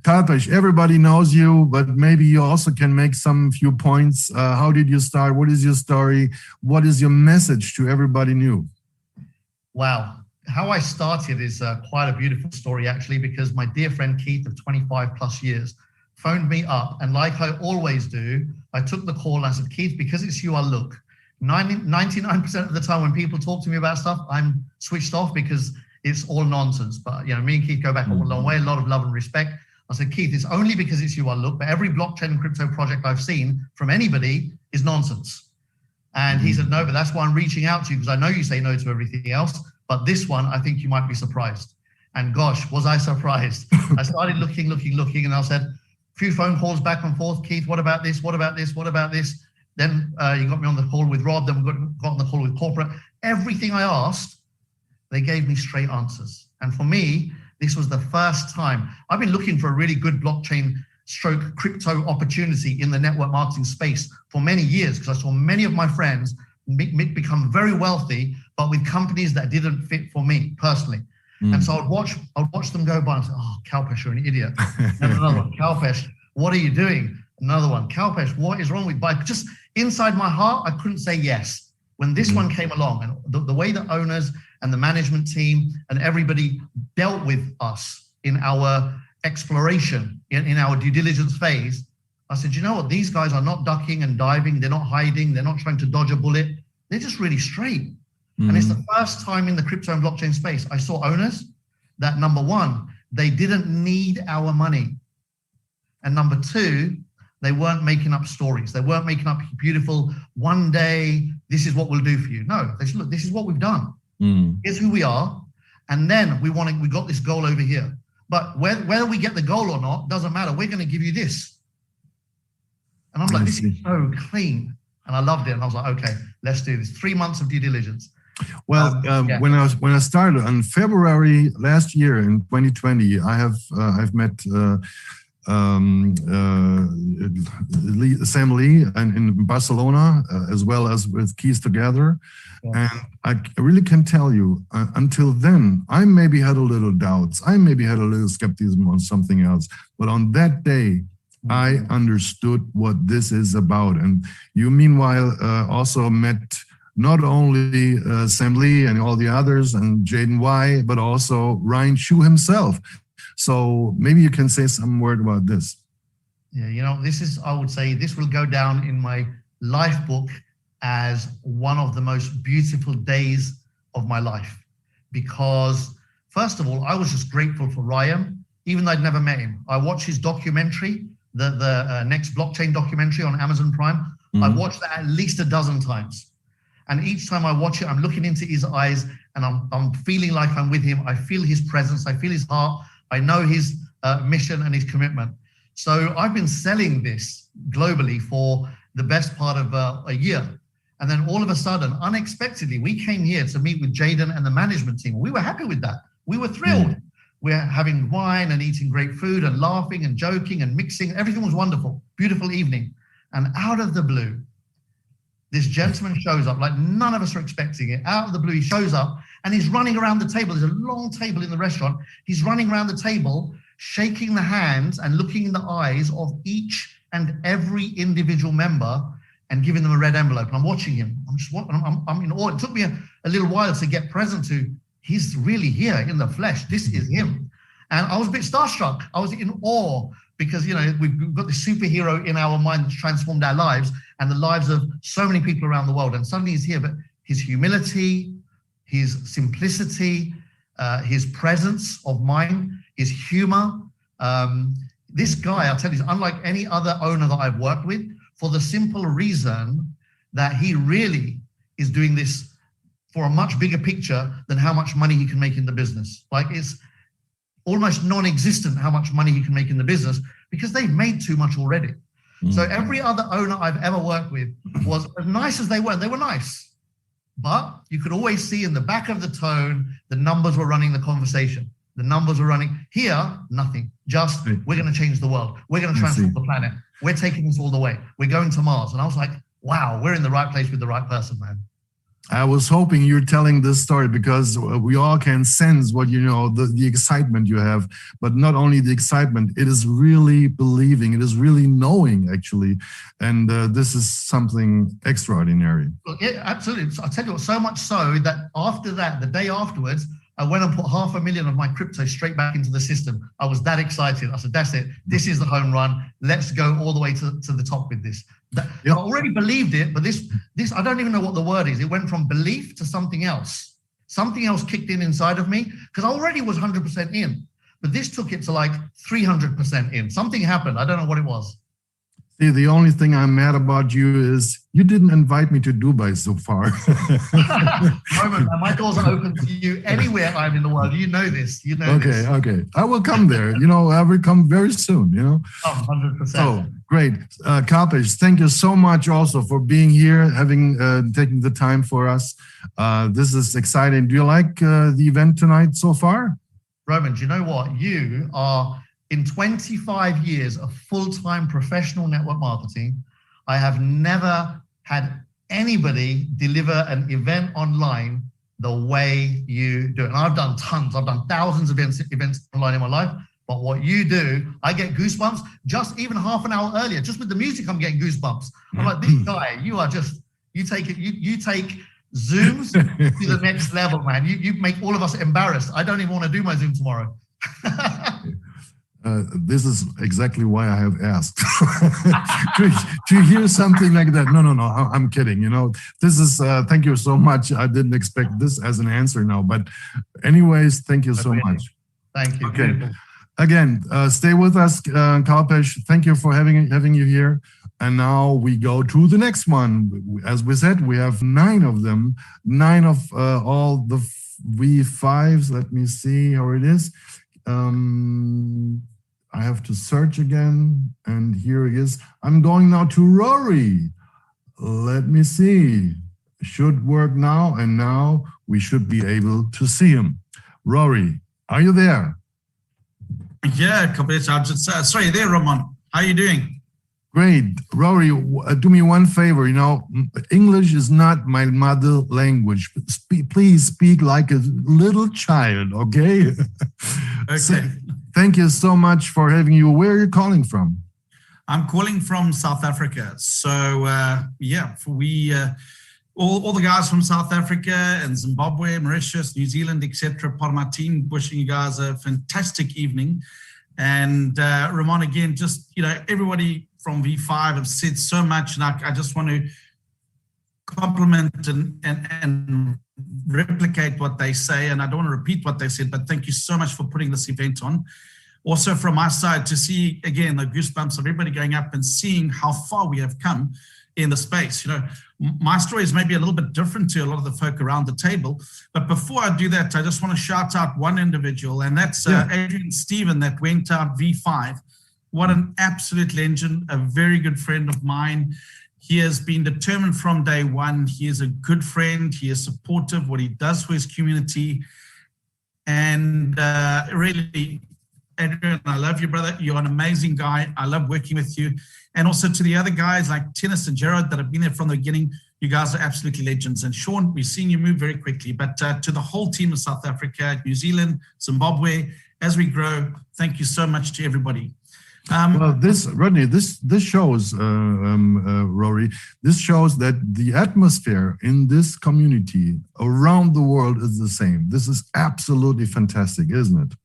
S1: Kalpesh, everybody knows you, but maybe you also can make some few points. How did you start? What is your story? What is your message to everybody new?
S7: Wow. How I started is quite a beautiful story, actually, because my dear friend Keith of 25 plus years phoned me up, and like I always do, I took the call and I said, Keith, because it's you, I look. 99% of the time when people talk to me about stuff, I'm switched off because it's all nonsense. But you know, me and Keith go back a long way, a lot of love and respect. I said, Keith, it's only because it's you I look, but every blockchain and crypto project I've seen from anybody is nonsense. And he said, no, but that's why I'm reaching out to you, because I know you say no to everything else, but this one, I think you might be surprised. And gosh, was I surprised. I started looking, and I said, a few phone calls back and forth. Keith, what about this? What about this? What about this? Then you got me on the call with Rob, then we got on the call with corporate. Everything I asked, they gave me straight answers. And for me, this was the first time. I've been looking for a really good blockchain stroke crypto opportunity in the network marketing space for many years, because I saw many of my friends become very wealthy, but with companies that didn't fit for me personally. And so I'd watch them go by and say, oh, Kalpesh, you're an idiot. And another one, Kalpesh, what are you doing? Another one, Kalpesh, what is wrong with bike? Just inside my heart, I couldn't say yes. When this one came along, and the way the owners and the management team and everybody dealt with us in our exploration, in our due diligence phase, I said, you know what? These guys are not ducking and diving. They're not hiding. They're not trying to dodge a bullet. They're just really straight. And it's the first time in the crypto and blockchain space I saw owners that, number one, they didn't need our money. And number two, they weren't making up stories. They weren't making up beautiful, one day, this is what we'll do for you. No, they said, look, this is what we've done. Here's who we are. And then we got this goal over here. But whether we get the goal or not, doesn't matter. We're going to give you this. And I'm like, this is so clean. And I loved it. And I was like, okay, let's do this. 3 months of due diligence.
S1: Well, when I started in February last year in 2020, I've met Sam Lee in Barcelona, as well as with Keys Together. And I really can tell you, until then, I maybe had a little doubts. I maybe had a little skepticism on something else. But on that day, I understood what this is about. And you, meanwhile, also met not only Sam Lee and all the others and Jaden Y, but also Ryan Chu himself. So maybe you can say some word about this.
S7: Yeah, you know, this is, I would say, this will go down in my life book as one of the most beautiful days of my life. Because, first of all, I was just grateful for Ryan, even though I'd never met him. I watched his documentary, the next blockchain documentary on Amazon Prime. I watched that at least a dozen times. And each time I watch it, I'm looking into his eyes and I'm feeling like I'm with him. I feel his presence. I feel his heart. I know his mission and his commitment. So I've been selling this globally for the best part of a year. And then all of a sudden, unexpectedly, we came here to meet with Jaden and the management team. We were happy with that. We were thrilled. We're having wine and eating great food and laughing and joking and mixing. Everything was wonderful. Beautiful evening. And out of the blue, this gentleman shows up like none of us are expecting it. Out of the blue, he shows up and he's running around the table. There's a long table in the restaurant. He's running around the table, shaking the hands and looking in the eyes of each and every individual member and giving them a red envelope. And I'm watching him. I'm in awe. It took me a little while to get present to, he's really here in the flesh. This is him. And I was a bit starstruck. I was in awe because, you know, we've got this superhero in our mind that's transformed our lives and the lives of so many people around the world. And suddenly he's here, but his humility, his simplicity, his presence of mind, his humor. This guy, I'll tell you, is unlike any other owner that I've worked with, for the simple reason that he really is doing this for a much bigger picture than how much money he can make in the business. Like, it's almost non-existent how much money he can make in the business because they've made too much already. So every other owner I've ever worked with was as nice as they were nice. But you could always see in the back of the tone, the numbers were running the conversation. The numbers were running. Here, nothing. Just, we're going to change the world. We're going to transform the planet. We're taking this all the way. We're going to Mars. And I was like, wow, we're in the right place with the right person, man.
S1: I was hoping you're telling this story because we all can sense what, you know, the excitement you have, but not only the excitement, it is really believing, it is really knowing, actually. And this is something extraordinary.
S7: Yeah, absolutely. I'll tell you what, so much so that after that, the day afterwards, I went and put $500,000 of my crypto straight back into the system. I was that excited. I said, that's it. This is the home run. Let's go all the way to the top with this. I already believed it, but this, I don't even know what the word is. It went from belief to something else. Something else kicked in inside of me because I already was 100% in, but this took it to like 300% in. Something happened. I don't know what it was.
S1: See, the only thing I'm mad about you is you didn't invite me to Dubai so far.
S7: Roman, my doors are open to you anywhere I'm in the world. You know this. You know this.
S1: Okay. I will come there. You know, I will come very soon, you know.
S7: Oh, 100%.
S1: So, great. Kalpesh, thank you so much also for being here, having taken the time for us. This is exciting. Do you like the event tonight so far?
S7: Roman, do you know what? You are... In 25 years of full-time professional network marketing, I have never had anybody deliver an event online the way you do it. And I've done tons. I've done thousands of events online in my life. But what you do, I get goosebumps just even half an hour earlier. Just with the music, I'm getting goosebumps. I'm like, this guy, you are just, you take Zooms to the next level, man. You make all of us embarrassed. I don't even want to do my Zoom tomorrow.
S1: This is exactly why I have asked to hear something like that. No, I'm kidding. You know, this is, thank you so much. I didn't expect this as an answer now, but anyways, thank you so much.
S7: Thank you.
S1: Okay. Again, stay with us, Kalpesh. Thank you for having you here. And now we go to the next one. As we said, we have 9 of them, 9 of all the V5s. Let me see how it is. I have to search again, and here it is. I'm going now to Rory. Let me see. Should work now, and now we should be able to see him. Rory, are you there?
S8: Yeah, sorry there, Roman. How are you doing?
S1: Great. Rory, do me one favor. You know, English is not my mother language. Please speak like a little child, okay?
S8: Okay.
S1: Thank you so much for having you. Where are you calling from?
S8: I'm calling from South Africa. So all the guys from South Africa and Zimbabwe, Mauritius, New Zealand, etc., part of my team, wishing you guys a fantastic evening. And Ramon, again, just, everybody from V5 have said so much, and I just want to compliment and replicate what they say. And I don't want to repeat what they said, but thank you so much for putting this event on. Also from my side, to see, again, the goosebumps of everybody going up and seeing how far we have come in the space. My story is maybe a little bit different to a lot of the folk around the table. But before I do that, I just want to shout out one individual, and that's Adrian Stephen that went out V5. What an absolute legend, a very good friend of mine. He has been determined from day one. He is a good friend. He is supportive, what he does for his community. And really, Adrian, I love you, brother. You're an amazing guy. I love working with you. And also to the other guys like Tennis and Gerard that have been there from the beginning, you guys are absolutely legends. And Sean, we've seen you move very quickly. But to the whole team of South Africa, New Zealand, Zimbabwe, as we grow, thank you so much to everybody.
S1: Well, Rodney, this shows, Rory, this shows that the atmosphere in this community around the world is the same. This is absolutely fantastic, isn't it?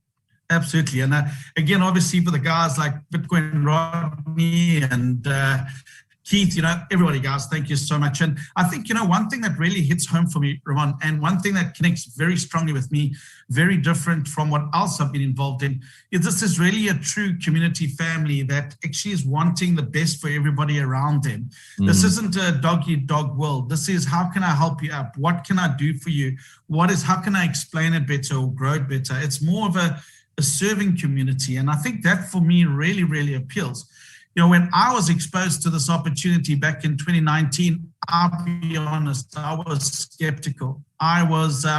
S8: Absolutely. And again, obviously for the guys like Bitcoin Rodney and Keith, everybody, guys, thank you so much. And I think, one thing that really hits home for me, Ramon, and one thing that connects very strongly with me, very different from what else I've been involved in, is this is really a true community family that actually is wanting the best for everybody around them. This isn't a dog-eat-dog world. This is, how can I help you up? What can I do for you? How can I explain it better or grow it better? It's more of a serving community. And I think that for me really, really appeals. When I was exposed to this opportunity back in 2019, I'll be honest, I was skeptical. I've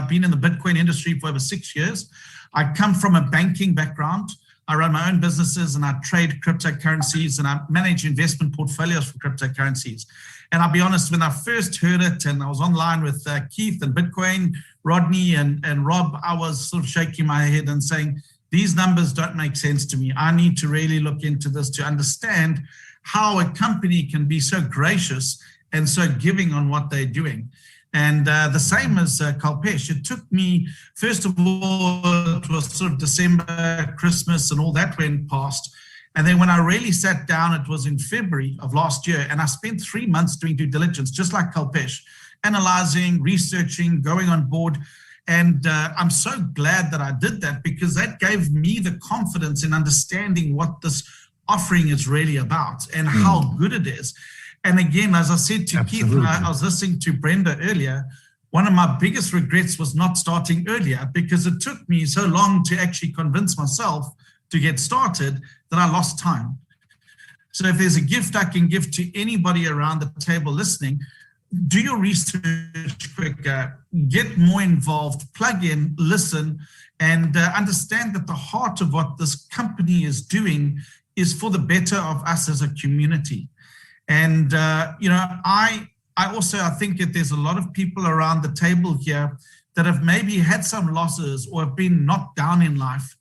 S8: been in the Bitcoin industry for over 6 years. I come from a banking background. I run my own businesses and I trade cryptocurrencies and I manage investment portfolios for cryptocurrencies. And I'll be honest, when I first heard it and I was online with Keith and Bitcoin, Rodney and Rob, I was sort of shaking my head and saying, these numbers don't make sense to me. I need to really look into this to understand how a company can be so gracious and so giving on what they're doing. And the same as Kalpesh, it took me, first of all, it was sort of December, Christmas, and all that went past. And then when I really sat down, it was in February of last year, and I spent 3 months doing due diligence, just like Kalpesh, analyzing, researching, going on board. And I'm so glad that I did that, because that gave me the confidence in understanding what this offering is really about and how good it is. And again, as I said to Keith, and I was listening to Brenda earlier, one of my biggest regrets was not starting earlier, because it took me so long to actually convince myself to get started that I lost time. So if there's a gift I can give to anybody around the table listening, do your research quicker, get more involved, plug in, listen, and understand that the heart of what this company is doing is for the better of us as a community. And, I think that there's a lot of people around the table here that have maybe had some losses or have been knocked down in life.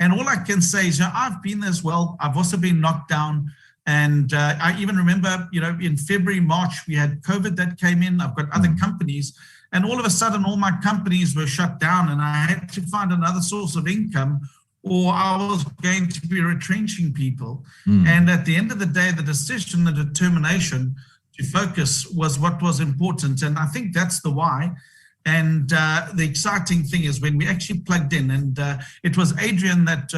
S8: And all I can say is, I've been there as well. I've also been knocked down. And I even remember, in February, March, we had COVID that came in. I've got other companies, and all of a sudden, all my companies were shut down, and I had to find another source of income, or I was going to be retrenching people. And at the end of the day, the decision, the determination to focus was what was important. And I think that's the why. And the exciting thing is when we actually plugged in, and it was Adrian that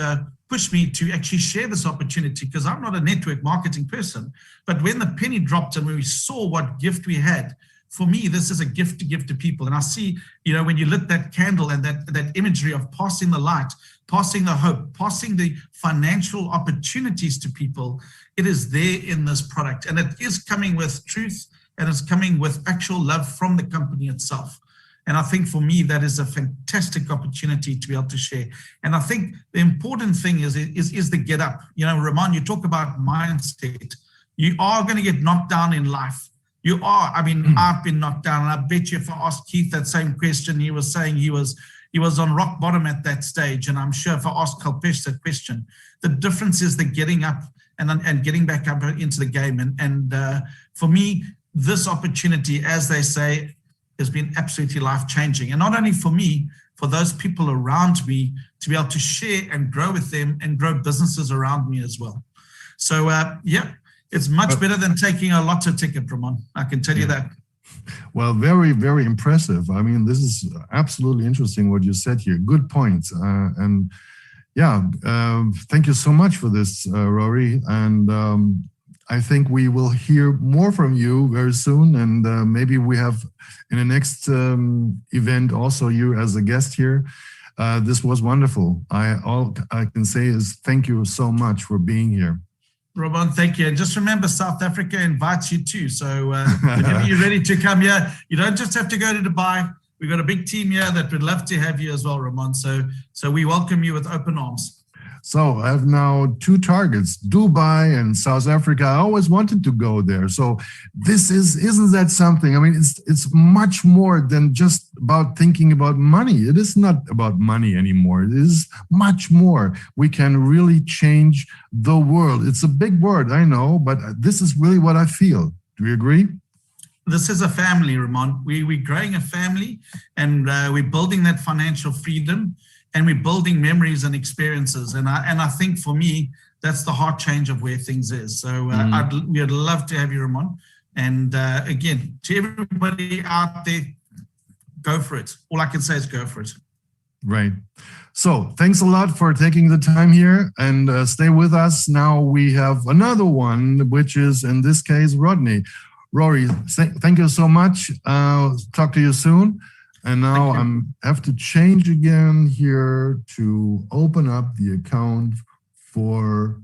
S8: pushed me to actually share this opportunity, because I'm not a network marketing person. But when the penny dropped and when we saw what gift we had, for me, this is a gift to give to people. And I see, when you lit that candle and that imagery of passing the light, passing the hope, passing the financial opportunities to people, it is there in this product. And it is coming with truth, and it's coming with actual love from the company itself. And I think for me, that is a fantastic opportunity to be able to share. And I think the important thing is the get up. Ramon, you talk about mindset. You are going to get knocked down in life. You are. I mean, I've been knocked down. And I bet you if I asked Keith that same question, he was saying he was on rock bottom at that stage. And I'm sure if I asked Kalpesh that question, the difference is the getting up and getting back up into the game. And for me, this opportunity, as they say, has been absolutely life-changing. And not only for me, for those people around me, to be able to share and grow with them and grow businesses around me as well. So yeah, it's much better than taking a lotto ticket, Ramon. I can tell you that.
S1: Well, very, very impressive. I mean, this is absolutely interesting what you said here. Good points. And yeah, thank you so much for this, Rory. And I think we will hear more from you very soon. And maybe we have in the next event also you as a guest here. This was wonderful. All I can say is thank you so much for being here.
S8: Ramon, thank you. And just remember, South Africa invites you too. So whenever you're ready to come here, you don't just have to go to Dubai. We've got a big team here that would love to have you as well, Ramon. So we welcome you with open arms.
S1: So I have now two targets, Dubai and South Africa. I always wanted to go there. So isn't that something? I mean, it's much more than just about thinking about money. It is not about money anymore. It is much more. We can really change the world. It's a big word, I know, but this is really what I feel. Do you agree?
S8: This is a family, Ramon. We're growing a family, and we're building that financial freedom. And we're building memories and experiences. And I think for me, that's the heart change of where things is. So we'd love to have you, Ramon. And again, to everybody out there, go for it. All I can say is go for it.
S1: Right. So thanks a lot for taking the time here, and stay with us. Now we have another one, which is in this case, Rodney. Rory, thank you so much. Talk to you soon. And now I have to change again here to open up the account for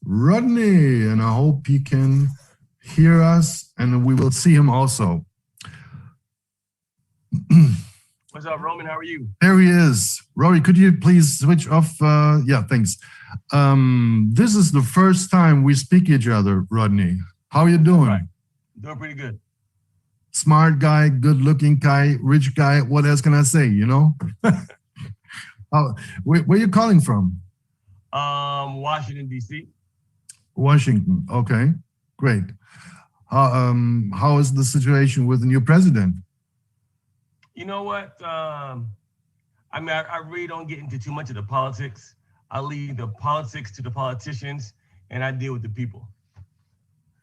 S1: Rodney. And I hope he can hear us, and we will see him also.
S9: What's up, Roman? How are you?
S1: There he is. Rory, could you please switch off? Yeah, thanks. This is the first time we speak each other, Rodney. How are you doing?
S9: Right. Doing pretty good.
S1: Smart guy, good-looking guy, rich guy. What else can I say, you know? Where are you calling from?
S9: Washington, D.C.
S1: Washington. Okay, great. How is the situation with the new president?
S9: You know what? I mean, I really don't get into too much of the politics. I leave the politics to the politicians, and I deal with the people.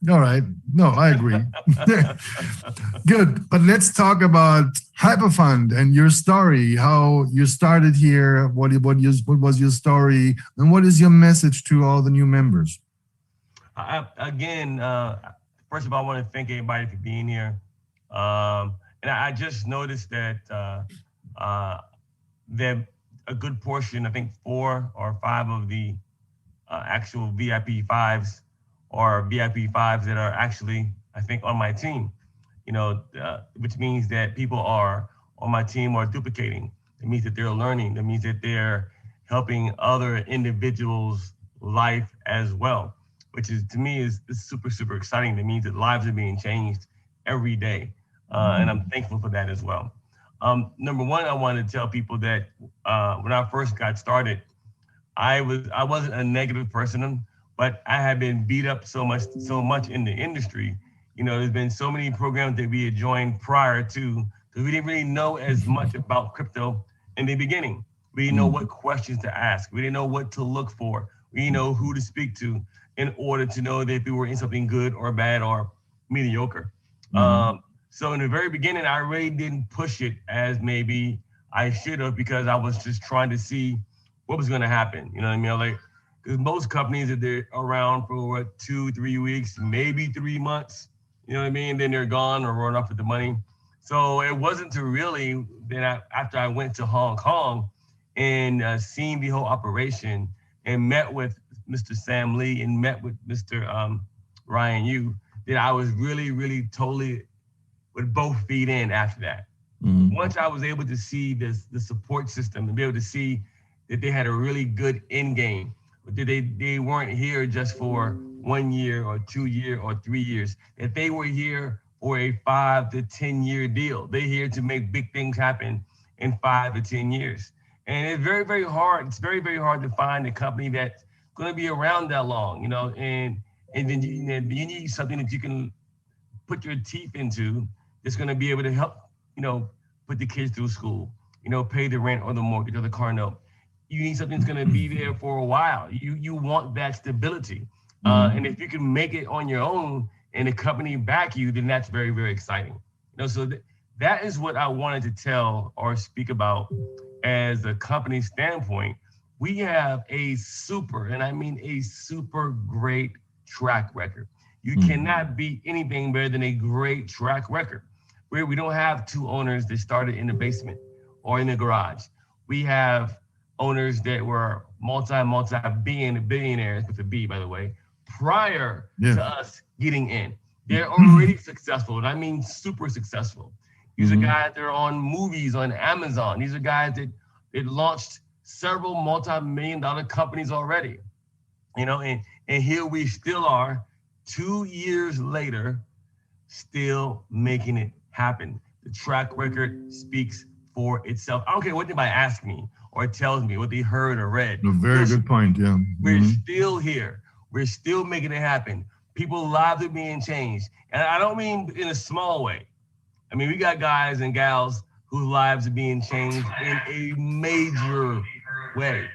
S1: All right. No, I agree. Good. But let's talk about Hyperfund and your story, how you started here, what was your story, and what is your message to all the new members?
S9: Again, first of all, I want to thank everybody for being here. And I just noticed that that a good portion, I think 4 or 5 of the actual VIP5s or VIP5s that are actually, I think, on my team, you know, which means that people are on my team are duplicating. It means that they're learning. It means that they're helping other individuals' life as well, which is, to me, is super, super exciting. It means that lives are being changed every day. And I'm thankful for that as well. Number one, I want to tell people that when I first got started, I wasn't a negative person, but I had been beat up so much in the industry. You know, there's been so many programs that we had joined prior to, because we didn't really know as much about crypto in the beginning. We didn't know what questions to ask. We didn't know what to look for. We didn't know who to speak to in order to know that if we were in something good or bad or mediocre. So in the very beginning, I really didn't push it as maybe I should have, because I was just trying to see what was going to happen. You know what I mean? Like, because most companies, that they're around for what, 2-3 weeks, maybe 3 months, you know what I mean? Then they're gone or run off with the money. So it wasn't until really that after I went to Hong Kong and seen the whole operation and met with Mr. Sam Lee and met with Mr. Ryan Yu, that I was really, really totally with both feet in after that. Once I was able to see the support system and be able to see that they had a really good end game, that they weren't here just for 1 year or 2 years or 3 years, that they were here for a 5 to 10 year deal. They're here to make big things happen in 5 to 10 years. And it's very, very hard. It's very, very hard to find a company that's going to be around that long, and then you need something that you can put your teeth into that's going to be able to help, put the kids through school, pay the rent or the mortgage or the car note. You need something that's going to be there for a while. You want that stability. And if you can make it on your own and the company back you, then that's very, very exciting. So that is what I wanted to tell or speak about as a company standpoint. We have a super, and I mean a super great track record. You cannot beat anything better than a great track record. Where we don't have two owners that started in the basement or in the garage. We have owners that were multi-billionaires, with a B, by the way, prior to us getting in. They're already successful, and I mean super successful. These are guys that are on movies on Amazon. These are guys that launched several multi-million-dollar companies already. And here we still are, 2 years later, still making it happen. The track record speaks for itself. I don't care what anybody asks me or tells me what they heard or read.
S1: A very good point, yeah.
S9: We're still here. We're still making it happen. People's lives are being changed. And I don't mean in a small way. I mean, we got guys and gals whose lives are being changed in a major way.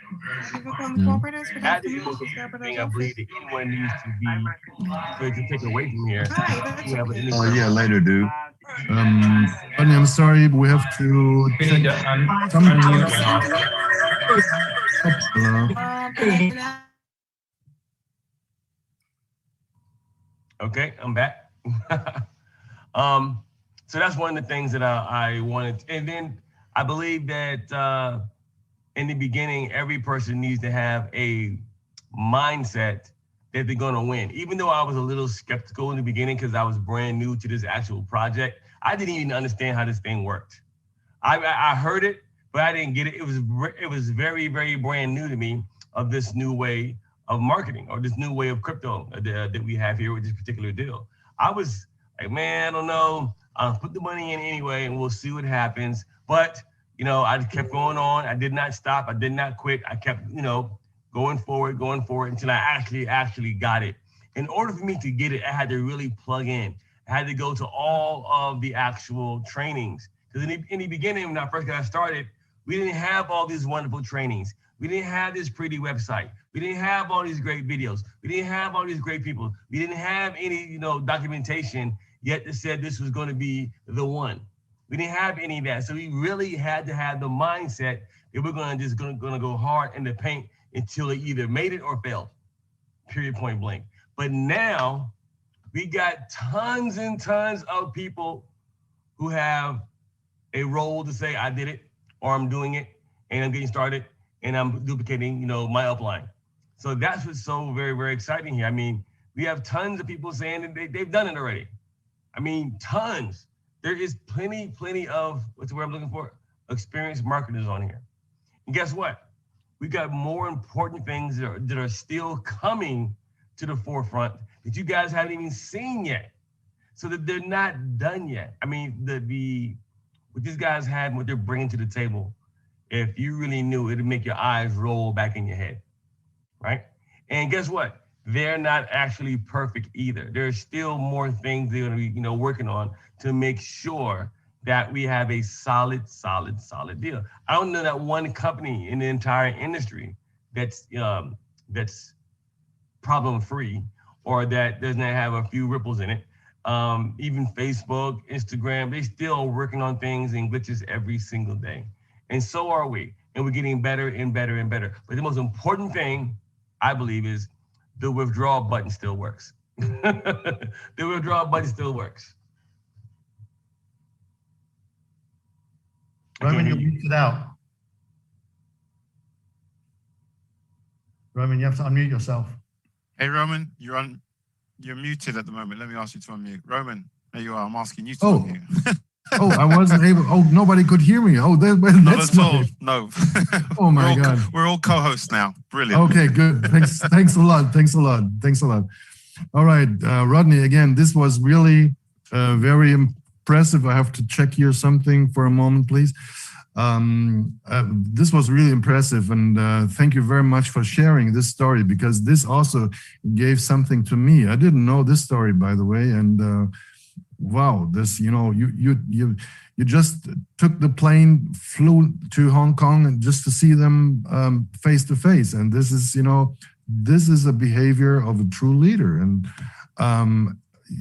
S9: That is the most important thing I believe that anyone needs to take away from here.
S1: Oh yeah, later, dude. Rodney, I'm sorry, we have to take some
S9: Okay, I'm back. So that's one of the things that I wanted. And then I believe that in the beginning, every person needs to have a mindset that they're going to win. Even though I was a little skeptical in the beginning because I was brand new to this actual project, I didn't even understand how this thing worked. I heard it, but I didn't get it. It was very, very brand new to me of this new way of marketing or this new way of crypto that we have here with this particular deal. I was like, man, I don't know. I'll put the money in anyway and we'll see what happens. But, I kept going on. I did not stop. I did not quit. I kept, going forward until I actually got it. In order for me to get it, I had to really plug in. I had to go to all of the actual trainings. Because in the beginning, when I first got started, we didn't have all these wonderful trainings. We didn't have this pretty website. We didn't have all these great videos. We didn't have all these great people. We didn't have any, documentation yet that said this was going to be the one. We didn't have any of that. So we really had to have the mindset that we're going to go hard in the paint until it either made it or failed, period, point blank. But now we got tons and tons of people who have a role to say, I did it, or I'm doing it, and I'm getting started, and I'm duplicating, my upline. So that's what's so very, very exciting here. I mean, we have tons of people saying that they've done it already. I mean, tons. There is plenty of, what's the word I'm looking for? Experienced marketers on here. And guess what? We got more important things that are still coming to the forefront that you guys haven't even seen yet. So that they're not done yet. I mean, what these guys have and what they're bringing to the table, if you really knew, it'd make your eyes roll back in your head, right? And guess what? They're not actually perfect either. There's still more things they're gonna be, working on to make sure that we have a solid deal. I don't know that one company in the entire industry that's problem-free or that doesn't have a few ripples in it. Even Facebook, Instagram, they still working on things and glitches every single day. And so are we. And we're getting better and better and better. But the most important thing, I believe, is the withdrawal button still works. The withdrawal button still works.
S7: Roman, you're muted out. Roman, you have to unmute yourself.
S4: Hey, Roman, you're muted at the moment. Let me ask you to unmute. Roman, there you are. I'm asking you to unmute.
S1: I wasn't able. Oh, nobody could hear me. Oh, that's
S4: not no.
S1: Oh my God.
S4: We're all co-hosts now. Brilliant.
S1: Okay, good. Thanks a lot. All right, Rodney. Again, this was really very impressive. I have to check here something for a moment, please. This was really impressive, and thank you very much for sharing this story, because this also gave something to me. I didn't know this story, by the way, and wow, this, you know, you just took the plane, flew to Hong Kong, and just to see them face to face, and this is, you know, this is a behavior of a true leader, and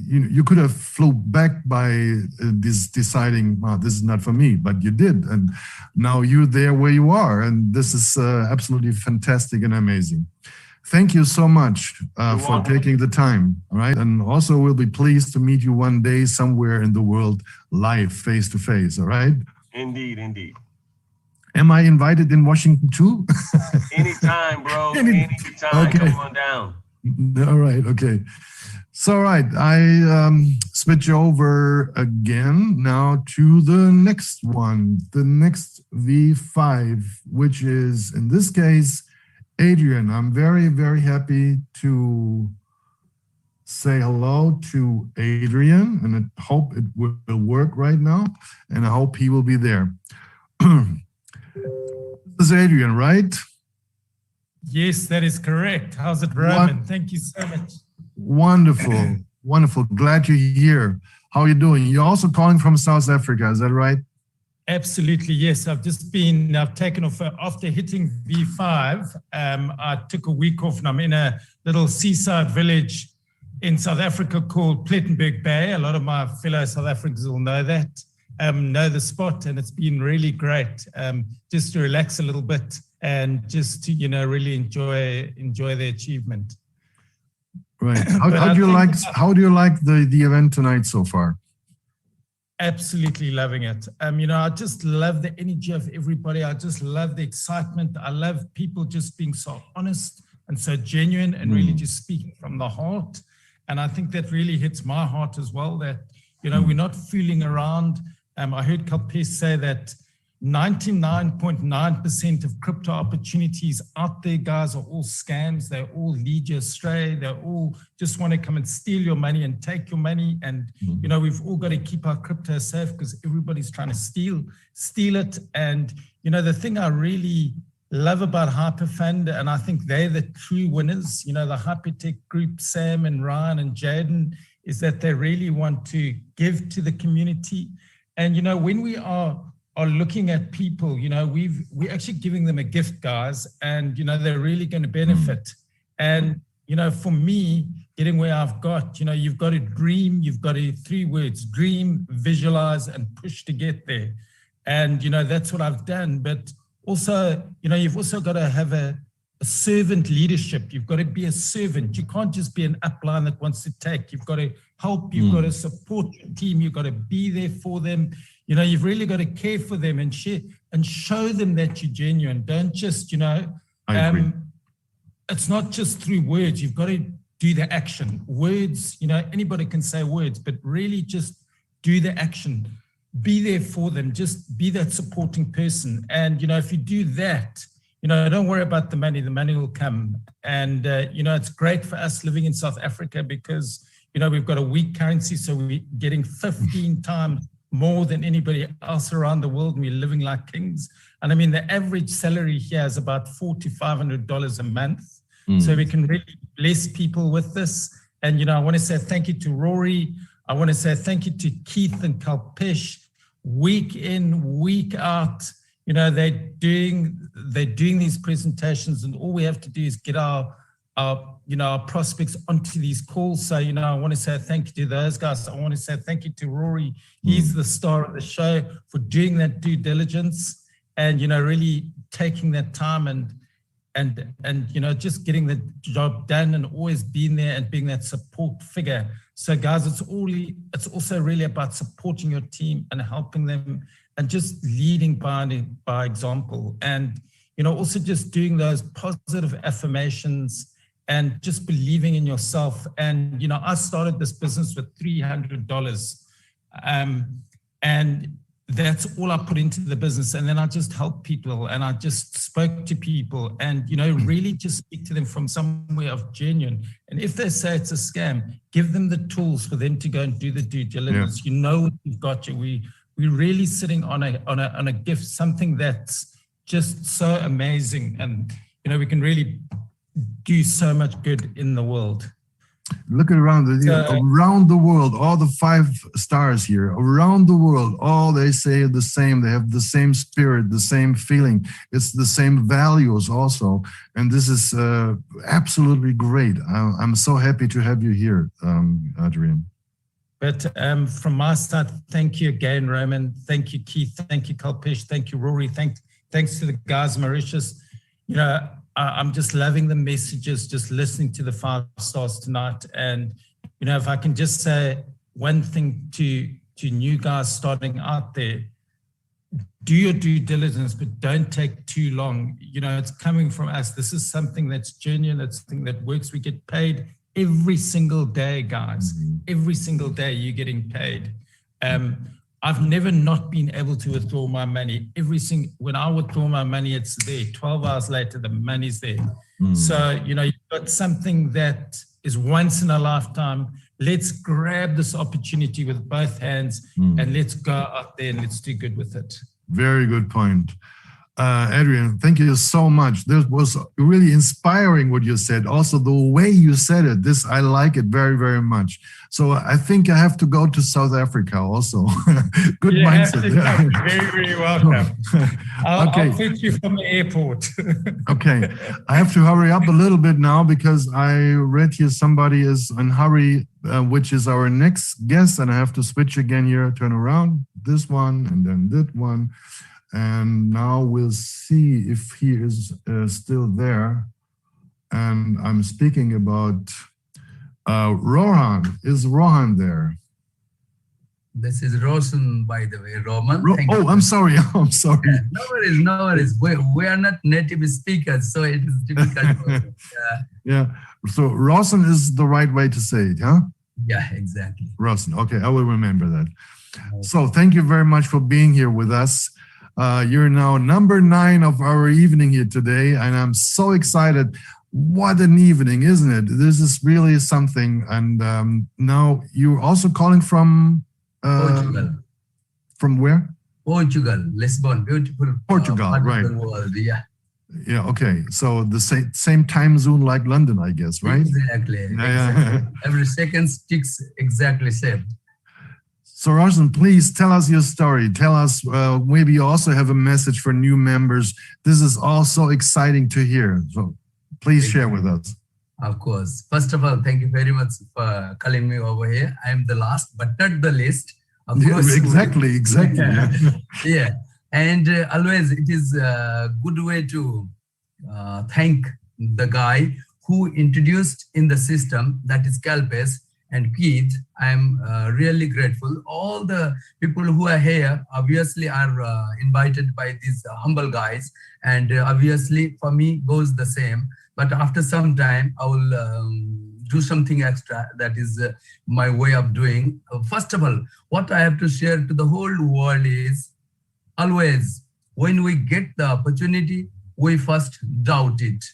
S1: you could have flew back by deciding, well, this is not for me, but you did, and now you're there where you are, and this is absolutely fantastic and amazing. Thank you so much for taking the time, all right? And also we'll be pleased to meet you one day somewhere in the world, live, face to face, all right?
S9: Indeed, indeed.
S1: Am I invited in Washington too?
S9: Anytime, bro. Anytime.
S1: Okay.
S9: Come on down.
S1: All right, okay. So, all right, I switch over again now to the next one, the next V5, which is, in this case, Adrian. I'm very, very happy to say hello to Adrian, and I hope it will work right now, and I hope he will be there. This is Adrian, right?
S10: Yes, that is correct. How's it, Roman? Thank you so much.
S1: Wonderful, wonderful. Glad you're here. How are you doing? You're also calling from South Africa, is that right?
S10: Absolutely, yes. I've taken off after hitting V5. I took a week off, and I'm in a little seaside village in South Africa called Plettenberg Bay. A lot of my fellow South Africans will know that, know the spot, and it's been really great just to relax a little bit and just to, you know, really enjoy the achievement.
S1: Right. How do you like the event tonight so far?
S10: Absolutely loving it. You know, I just love the energy of everybody. I just love the excitement. I love people just being so honest and so genuine and really just speaking from the heart. And I think that really hits my heart as well, that, you know, we're not fooling around. I heard Kalpesh say that 99.9% of crypto opportunities out there, guys, are all scams. They all lead you astray. They all just want to come and steal your money and take your money. And, you know, we've all got to keep our crypto safe because everybody's trying to steal it. And, you know, the thing I really love about Hyperfund, and I think they're the true winners, you know, the Hypertech group, Sam and Ryan and Jaden, is that they really want to give to the community. And, you know, when we are looking at people, you know, we're actually giving them a gift, guys, and, you know, they're really going to benefit. And, you know, for me, getting where I've got, you know, you've got to dream, you've got to, 3 words, dream, visualize, and push to get there. And, you know, that's what I've done. But also, you know, you've also got to have a servant leadership. You've got to be a servant. You can't just be an upline that wants to take. You've got to help. You've got to support your team. You've got to be there for them. You know, you've really got to care for them and share and show them that you're genuine. Don't just, you know, it's not just through words. You've got to do the action. Words, you know, anybody can say words, but really just do the action. Be there for them. Just be that supporting person. And, you know, if you do that, you know, don't worry about the money. The money will come. And, you know, it's great for us living in South Africa because, you know, we've got a weak currency. So we're getting 15 times more than anybody else around the world, and we're living like kings. And I mean, the average salary here is about $400 to $500 a month. So we can really bless people with this. And, you know, I want to say thank you to Rory. I want to say thank you to Keith and Kalpesh. Week in, week out, you know, they're doing these presentations, and all we have to do is get our you know, our prospects onto these calls. So, you know, I want to say thank you to those guys. I want to say thank you to Rory. He's the star of the show for doing that due diligence and, you know, really taking that time and, you know, just getting the job done and always being there and being that support figure. So guys, it's also really about supporting your team and helping them and just leading by example. And, you know, also just doing those positive affirmations and just believing in yourself. And, you know, I started this business with $300. And, that's all I put into the business. And then I just help people and I just spoke to people and, you know, really just speak to them from somewhere of genuine. And if they say it's a scam, give them the tools for them to go and do the due diligence. You know, we've got you. We're really sitting on a gift, something that's just so amazing. And, you know, we can really do so much good in the world.
S1: Look around around the world, all the 5 stars here, around the world, all they say the same. They have the same spirit, the same feeling. It's the same values also. And this is absolutely great. I'm so happy to have you here, Adrian.
S10: But from my side, thank you again, Roman. Thank you, Keith. Thank you, Kalpesh. Thank you, Rory. Thanks to the guys, Mauritius. You know, I'm just loving the messages, just listening to the 5 stars tonight. And, you know, if I can just say one thing to new guys starting out there, do your due diligence, but don't take too long. You know, it's coming from us. This is something that's genuine. It's something that works. We get paid every single day, guys. Every single day you're getting paid. I've never not been able to withdraw my money. When I withdraw my money, it's there. 12 hours later, the money's there. So, you know, you've got something that is once in a lifetime. Let's grab this opportunity with both hands and let's go out there and let's do good with it.
S1: Very good point. Adrian, thank you so much. This was really inspiring what you said. Also, the way you said it, I like it very, very much. So I think I have to go to South Africa also. Good mindset.
S10: Very, very welcome. I'll pick you from the airport.
S1: Okay. I have to hurry up a little bit now because I read here somebody is in hurry, which is our next guest. And I have to switch again here, turn around this one and then that one. And now we'll see if he is still there. And I'm speaking about Rohan. Is Rohan there?
S11: This is Roshan, by the way, Roman.
S1: I'm sorry. I'm sorry.
S11: Yeah, no worries. We are not native speakers, so it is difficult.
S1: Yeah. So Roshan is the right way to say it, huh?
S11: Yeah, exactly.
S1: Roshan. Okay, I will remember that. So thank you very much for being here with us. You're now number 9 of our evening here today, and I'm so excited. What an evening, isn't it? This is really something. And now you're also calling from
S11: Portugal.
S1: From where?
S11: Portugal, Lisbon, beautiful.
S1: Portugal, right?
S11: World, yeah.
S1: Yeah. Okay. So the same time zone like London, I guess, right?
S11: Exactly.
S1: Yeah.
S11: Every second sticks exactly same.
S1: So Roshan, please tell us your story. Tell us, maybe you also have a message for new members. This is all so exciting to hear. So please share with us.
S11: Of course. First of all, thank you very much for calling me over here. I am the last, but not the least. Of course.
S1: Exactly.
S11: Yeah. And always it is a good way to thank the guy who introduced in the system, that is Kalpesh and Quids. I'm really grateful. All the people who are here obviously are invited by these humble guys, and obviously for me goes the same. But after some time, I will do something extra. That is my way of doing. First of all, what I have to share to the whole world is always when we get the opportunity, we first doubt it.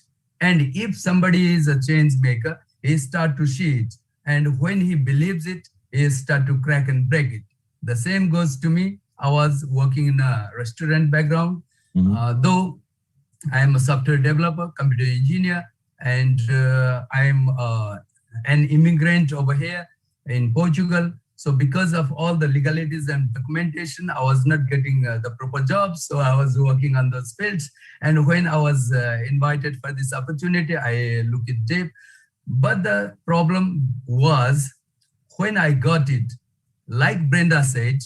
S11: And if somebody is a change maker, he start to see it. And when he believes it, he start to crack and break it. The same goes to me. I was working in a restaurant background, though I am a software developer, computer engineer, and I am an immigrant over here in Portugal. So because of all the legalities and documentation, I was not getting the proper jobs. So I was working on those fields. And when I was invited for this opportunity, I looked it deep. But the problem was when I got it, like Brenda said,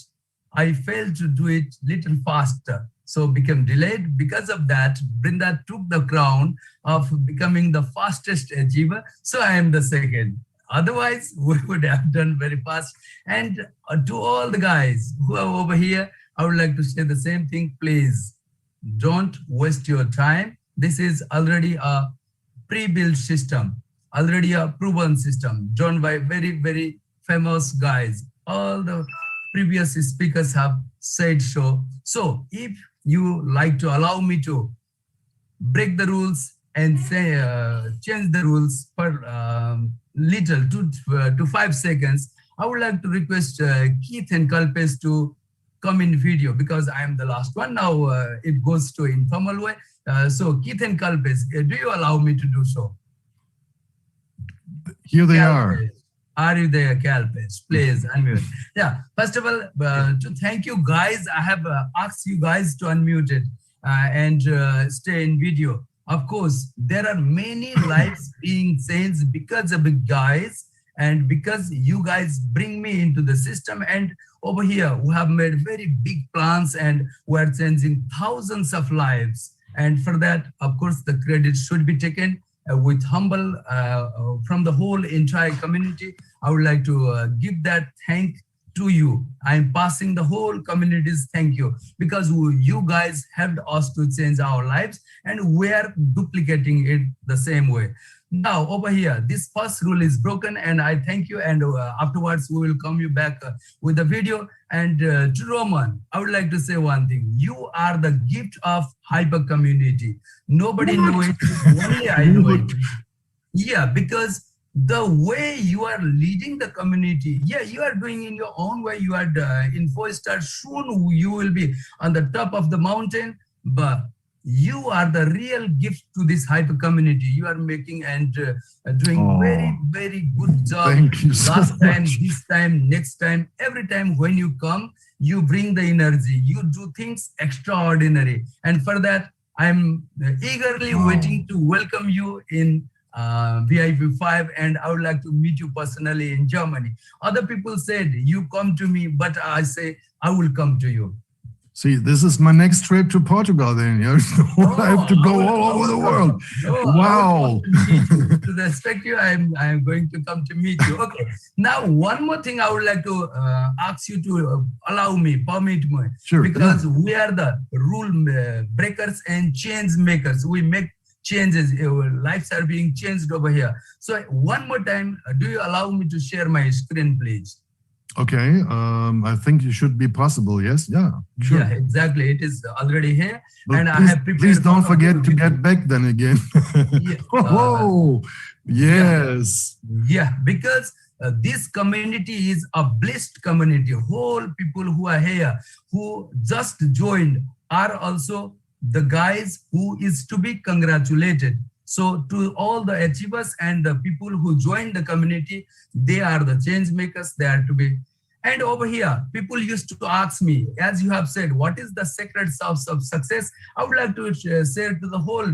S11: I failed to do it little faster. So became delayed. Because of that, Brenda took the crown of becoming the fastest achiever. So I am the second. Otherwise, we would have done very fast. And to all the guys who are over here, I would like to say the same thing. Please don't waste your time. This is already a pre-built system, already a proven system, done by very, very famous guys. All the previous speakers have said so. So if you like to allow me to break the rules and say change the rules per little to 5 seconds, I would like to request Keith and Kalpesh to come in video because I am the last one. Now it goes to informal way. So Keith and Kalpesh, do you allow me to do so?
S1: Here they
S11: Kalpesh. Are you there, Kalpesh? Please unmute. Yeah, first of all, to thank you guys, I have asked you guys to unmute it and stay in video. Of course, there are many lives being changed because of the guys and because you guys bring me into the system. And over here, we have made very big plans and we're changing thousands of lives. And for that, of course, the credit should be taken with humble from the whole entire community. I would like to give that thank to you. I'm passing the whole community's thank you because you guys helped us to change our lives and we're duplicating it the same way. Now over here, this first rule is broken and I thank you, and afterwards we will come you back with the video. And to Roman, I would like to say one thing. You are the gift of hyper community. Nobody knows it, only I know it. Yeah, because the way you are leading the community, yeah, you are doing in your own way. You are in 4-star. Soon you will be on the top of the mountain, but you are the real gift to this hyper community. You are making and doing very, very good job.
S1: Thank you so
S11: Last time,
S1: much.
S11: this time, next time, every time when you come, you bring the energy. You do things extraordinary. And for that, I'm eagerly waiting to welcome you in VIP5, and I would like to meet you personally in Germany. Other people said, you come to me, but I say, I will come to you.
S1: See, this is my next trip to Portugal then. You know? I have to go all over the world. Wow.
S11: To respect you, I'm going to come to meet you. Okay. Now, one more thing I would like to ask you to permit me.
S1: Sure.
S11: Because we are the rule breakers and change makers. We make changes. Our lives are being changed over here. So one more time, do you allow me to share my screen, please?
S1: Okay, I think it should be possible. Yes, yeah, sure.
S11: Yeah, exactly. It is already here,
S1: But
S11: and
S1: please,
S11: I have prepared.
S1: please don't forget to get back then again.
S11: Yeah,
S1: Oh, yes.
S11: yeah, because this community is a blessed community. Whole people who are here, who just joined, are also the guys who is to be congratulated. So to all the achievers and the people who joined the community, they are the change makers. They are to be. And over here, people used to ask me, as you have said, what is the secret sauce of success? I would like to say to the whole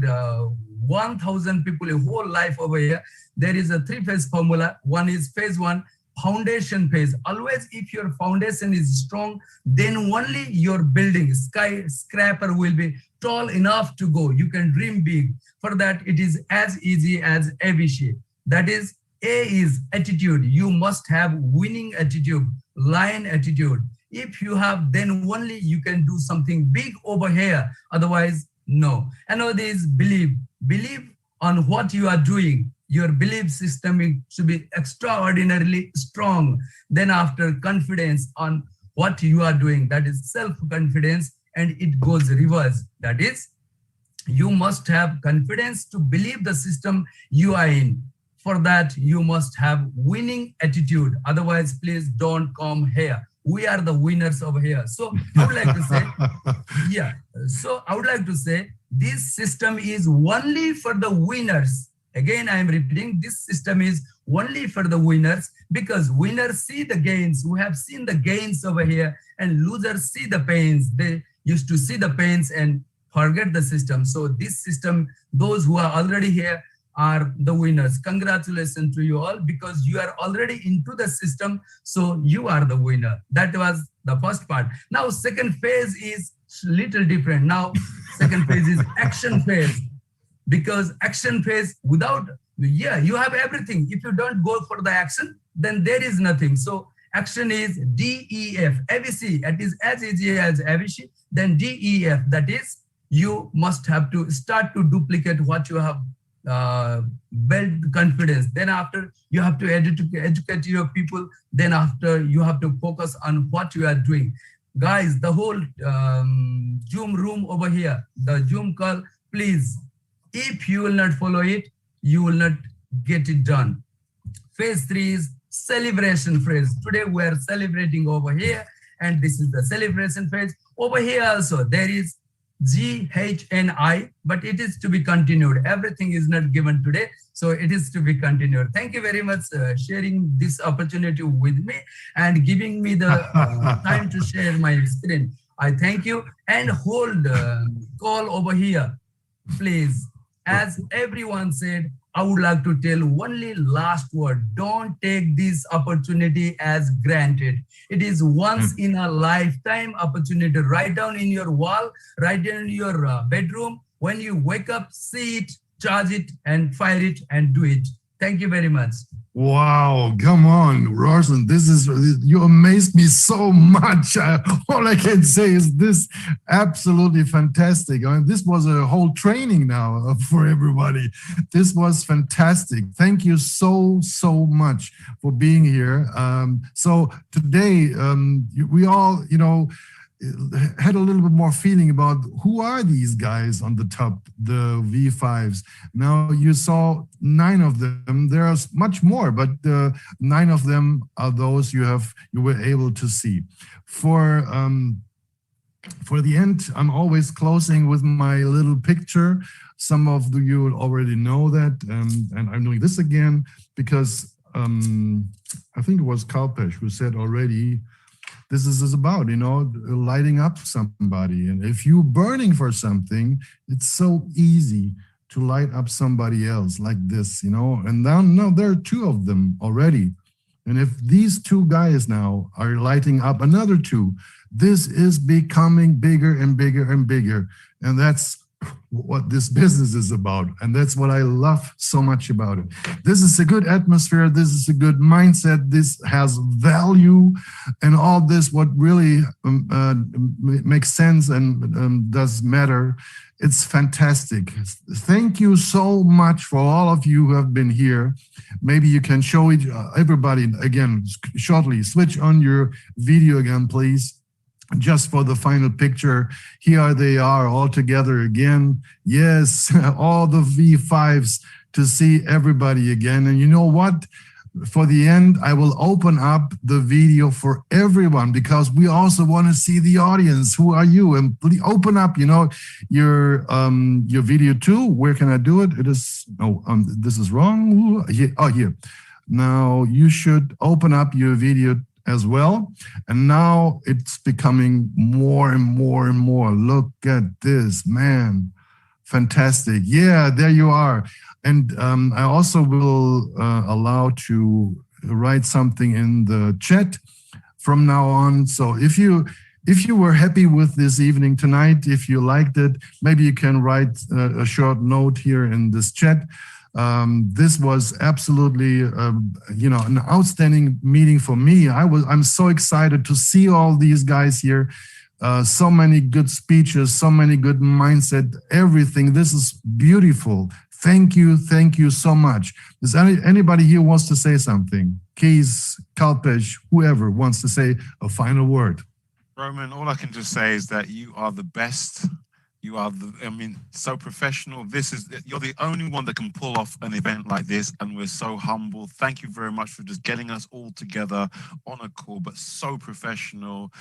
S11: 1,000 people, a whole life over here, there is a 3-phase formula. One is phase 1, foundation phase. Always, if your foundation is strong, then only your building, skyscraper will be tall enough to go. You can dream big. For that, it is as easy as ABC. That is, A is attitude. You must have winning attitude, lion attitude. If you have, then only you can do something big over here. Otherwise, no. Another is believe. Believe on what you are doing. Your belief system should be extraordinarily strong. Then after, confidence on what you are doing. That is self-confidence, and it goes reverse. That is, you must have confidence to believe the system you are in. For that, you must have winning attitude. Otherwise, please don't come here. We are the winners over here. So I would like to say, yeah. So I would like to say, this system is only for the winners. Again, I am repeating, this system is only for the winners, because winners see the gains. We have seen the gains over here, and losers see the pains. They used to see the pains and forget the system. So this system, those who are already here are the winners. Congratulations to you all, because you are already into the system. So you are the winner. That was the first part. Now, second phase is little different. Now, second phase is action phase. Because action phase, without, yeah, you have everything. If you don't go for the action, then there is nothing. So action is DEF, ABC. It is as easy as ABC. Then DEF, that is, you must have to start to duplicate what you have build confidence. Then after, you have to educate your people. Then after, you have to focus on what you are doing. Guys, the whole Zoom room over here, the Zoom call, please, if you will not follow it, you will not get it done. Phase 3 is celebration phase. Today we are celebrating over here, and this is the celebration phase. Over here also, there is GHNI, but it is to be continued. Everything is not given today, so it is to be continued. Thank you very much sharing this opportunity with me and giving me the time to share my experience. I thank you, and hold call over here, please. As everyone said, I would like to tell only last word. Don't take this opportunity as granted. It is once in a lifetime opportunity. Write down in your wall, write down in your bedroom. When you wake up, see it, charge it, and fire it, and do it. Thank you very much.
S1: Wow, come on, Roshan, you amazed me so much. All I can say is this, absolutely fantastic. I mean, this was a whole training now for everybody. This was fantastic. Thank you so much for being here. So today, we all, had a little bit more feeling about who are these guys on the top, the V5s. Now you saw 9 of them. There are much more, but 9 of them are those you were able to see. For the end, I'm always closing with my little picture. Some of you already know that, and I'm doing this again because I think it was Kalpesh who said already, this is about, lighting up somebody. And if you're burning for something, it's so easy to light up somebody else like this, And now there are 2 of them already. And if these 2 guys now are lighting up another 2, this is becoming bigger and bigger and bigger. And that's what this business is about. And that's what I love so much about it. This is a good atmosphere. This is a good mindset. This has value, and all this, what really makes sense and does matter. It's fantastic. Thank you so much for all of you who have been here. Maybe you can show everybody again shortly. Switch on your video again, please. Just for the final picture, here they are all together again. Yes, all the V5s to see everybody again. And you know what? For the end, I will open up the video for everyone because we also want to see the audience. Who are you? And please open up, your video too. Where can I do it? It is, this is wrong. Here. Now you should open up your video as well. And now it's becoming more and more and more. Look at this, man. Fantastic. Yeah, there you are. And I also will allow to write something in the chat from now on. So if you were happy with this evening tonight, if you liked it, maybe you can write a short note here in this chat. This was absolutely, an outstanding meeting for me. I'm so excited to see all these guys here. So many good speeches, so many good mindset, everything. This is beautiful. Thank you so much. Does anybody here wants to say something? Keys, Kalpesh, whoever wants to say a final word.
S4: Roman, all I can just say is that you are the best. You are, so professional. You're the only one that can pull off an event like this, and we're so humble. Thank you very much for just getting us all together on a call, but so professional.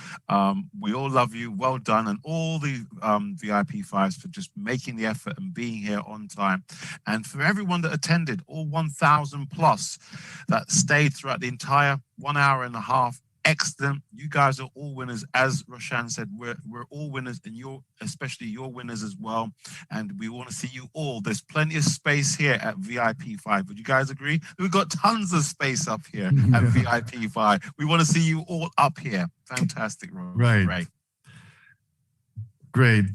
S4: We all love you. Well done. And all the VIP5s for just making the effort and being here on time. And for everyone that attended, all 1,000 plus that stayed throughout the entire 1 hour and a half. Excellent. You guys are all winners. As Roshan said, we're all winners, and especially you're winners as well. And we want to see you all. There's plenty of space here at VIP5. Would you guys agree? We've got tons of space up here at VIP5. We want to see you all up here. Fantastic, Roman.
S1: Right. Great.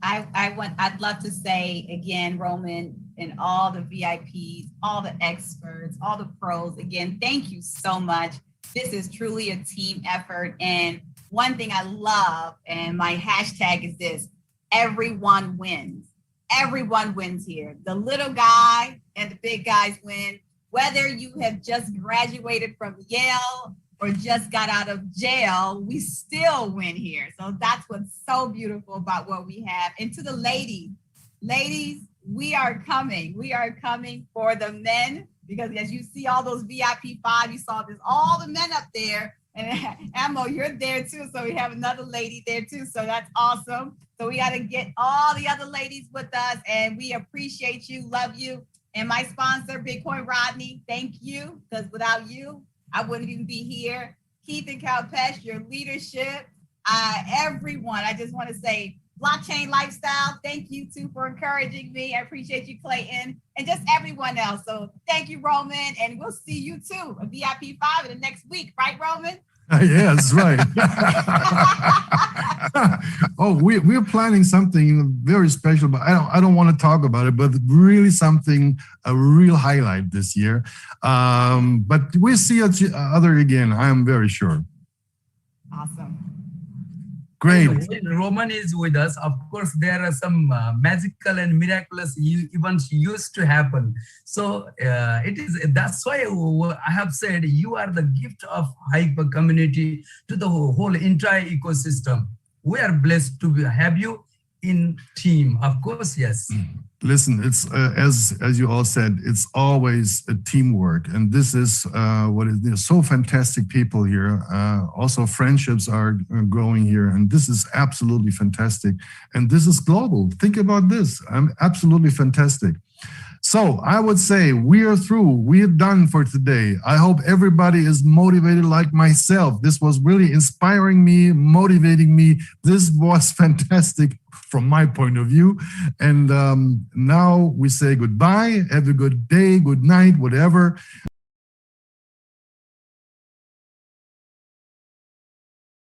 S3: I'd love to say again, Roman, and all the VIPs, all the experts, all the pros, again, thank you so much. This is truly a team effort. And one thing I love, and my hashtag is this: everyone wins. everyone wins here. The little guy and the big guys win. Whether you have just graduated from Yale or just got out of jail, we still win here. So that's what's so beautiful about what we have. And to the ladies, we are coming. We are coming for the men, because as you see all those VIP5, you saw this, all the men up there. And Amo, you're there too. So we have another lady there too. So that's awesome. So we got to get all the other ladies with us, and we appreciate you, love you. And my sponsor, Bitcoin Rodney, thank you, because without you, I wouldn't even be here. Keith and Kalpesh, your leadership, everyone, I just want to say, Blockchain Lifestyle, thank you too for encouraging me. I appreciate you, Clayton, and just everyone else. So thank you, Roman, and we'll see you too, a VIP5 in the next week, right, Roman?
S1: Yes, right. Oh, we're planning something very special, but I don't want to talk about it, but really something, a real highlight this year. But we'll see each other again, I am very sure.
S3: Awesome.
S1: Great.
S11: When Roman is with us, of course, there are some magical and miraculous events used to happen. So that's why I have said you are the gift of Hyper community to the whole entire ecosystem. We are blessed to have you in team. Of course, yes.
S1: Listen, it's as you all said, it's always a teamwork, and this is what is, there's so fantastic people here. Also, friendships are growing here, and this is absolutely fantastic. And this is global. Think about this. Absolutely fantastic. So I would say we are through. We are done for today. I hope everybody is motivated like myself. This was really inspiring me, motivating me. This was fantastic from my point of view. And now we say goodbye. Have a good day, good night, whatever.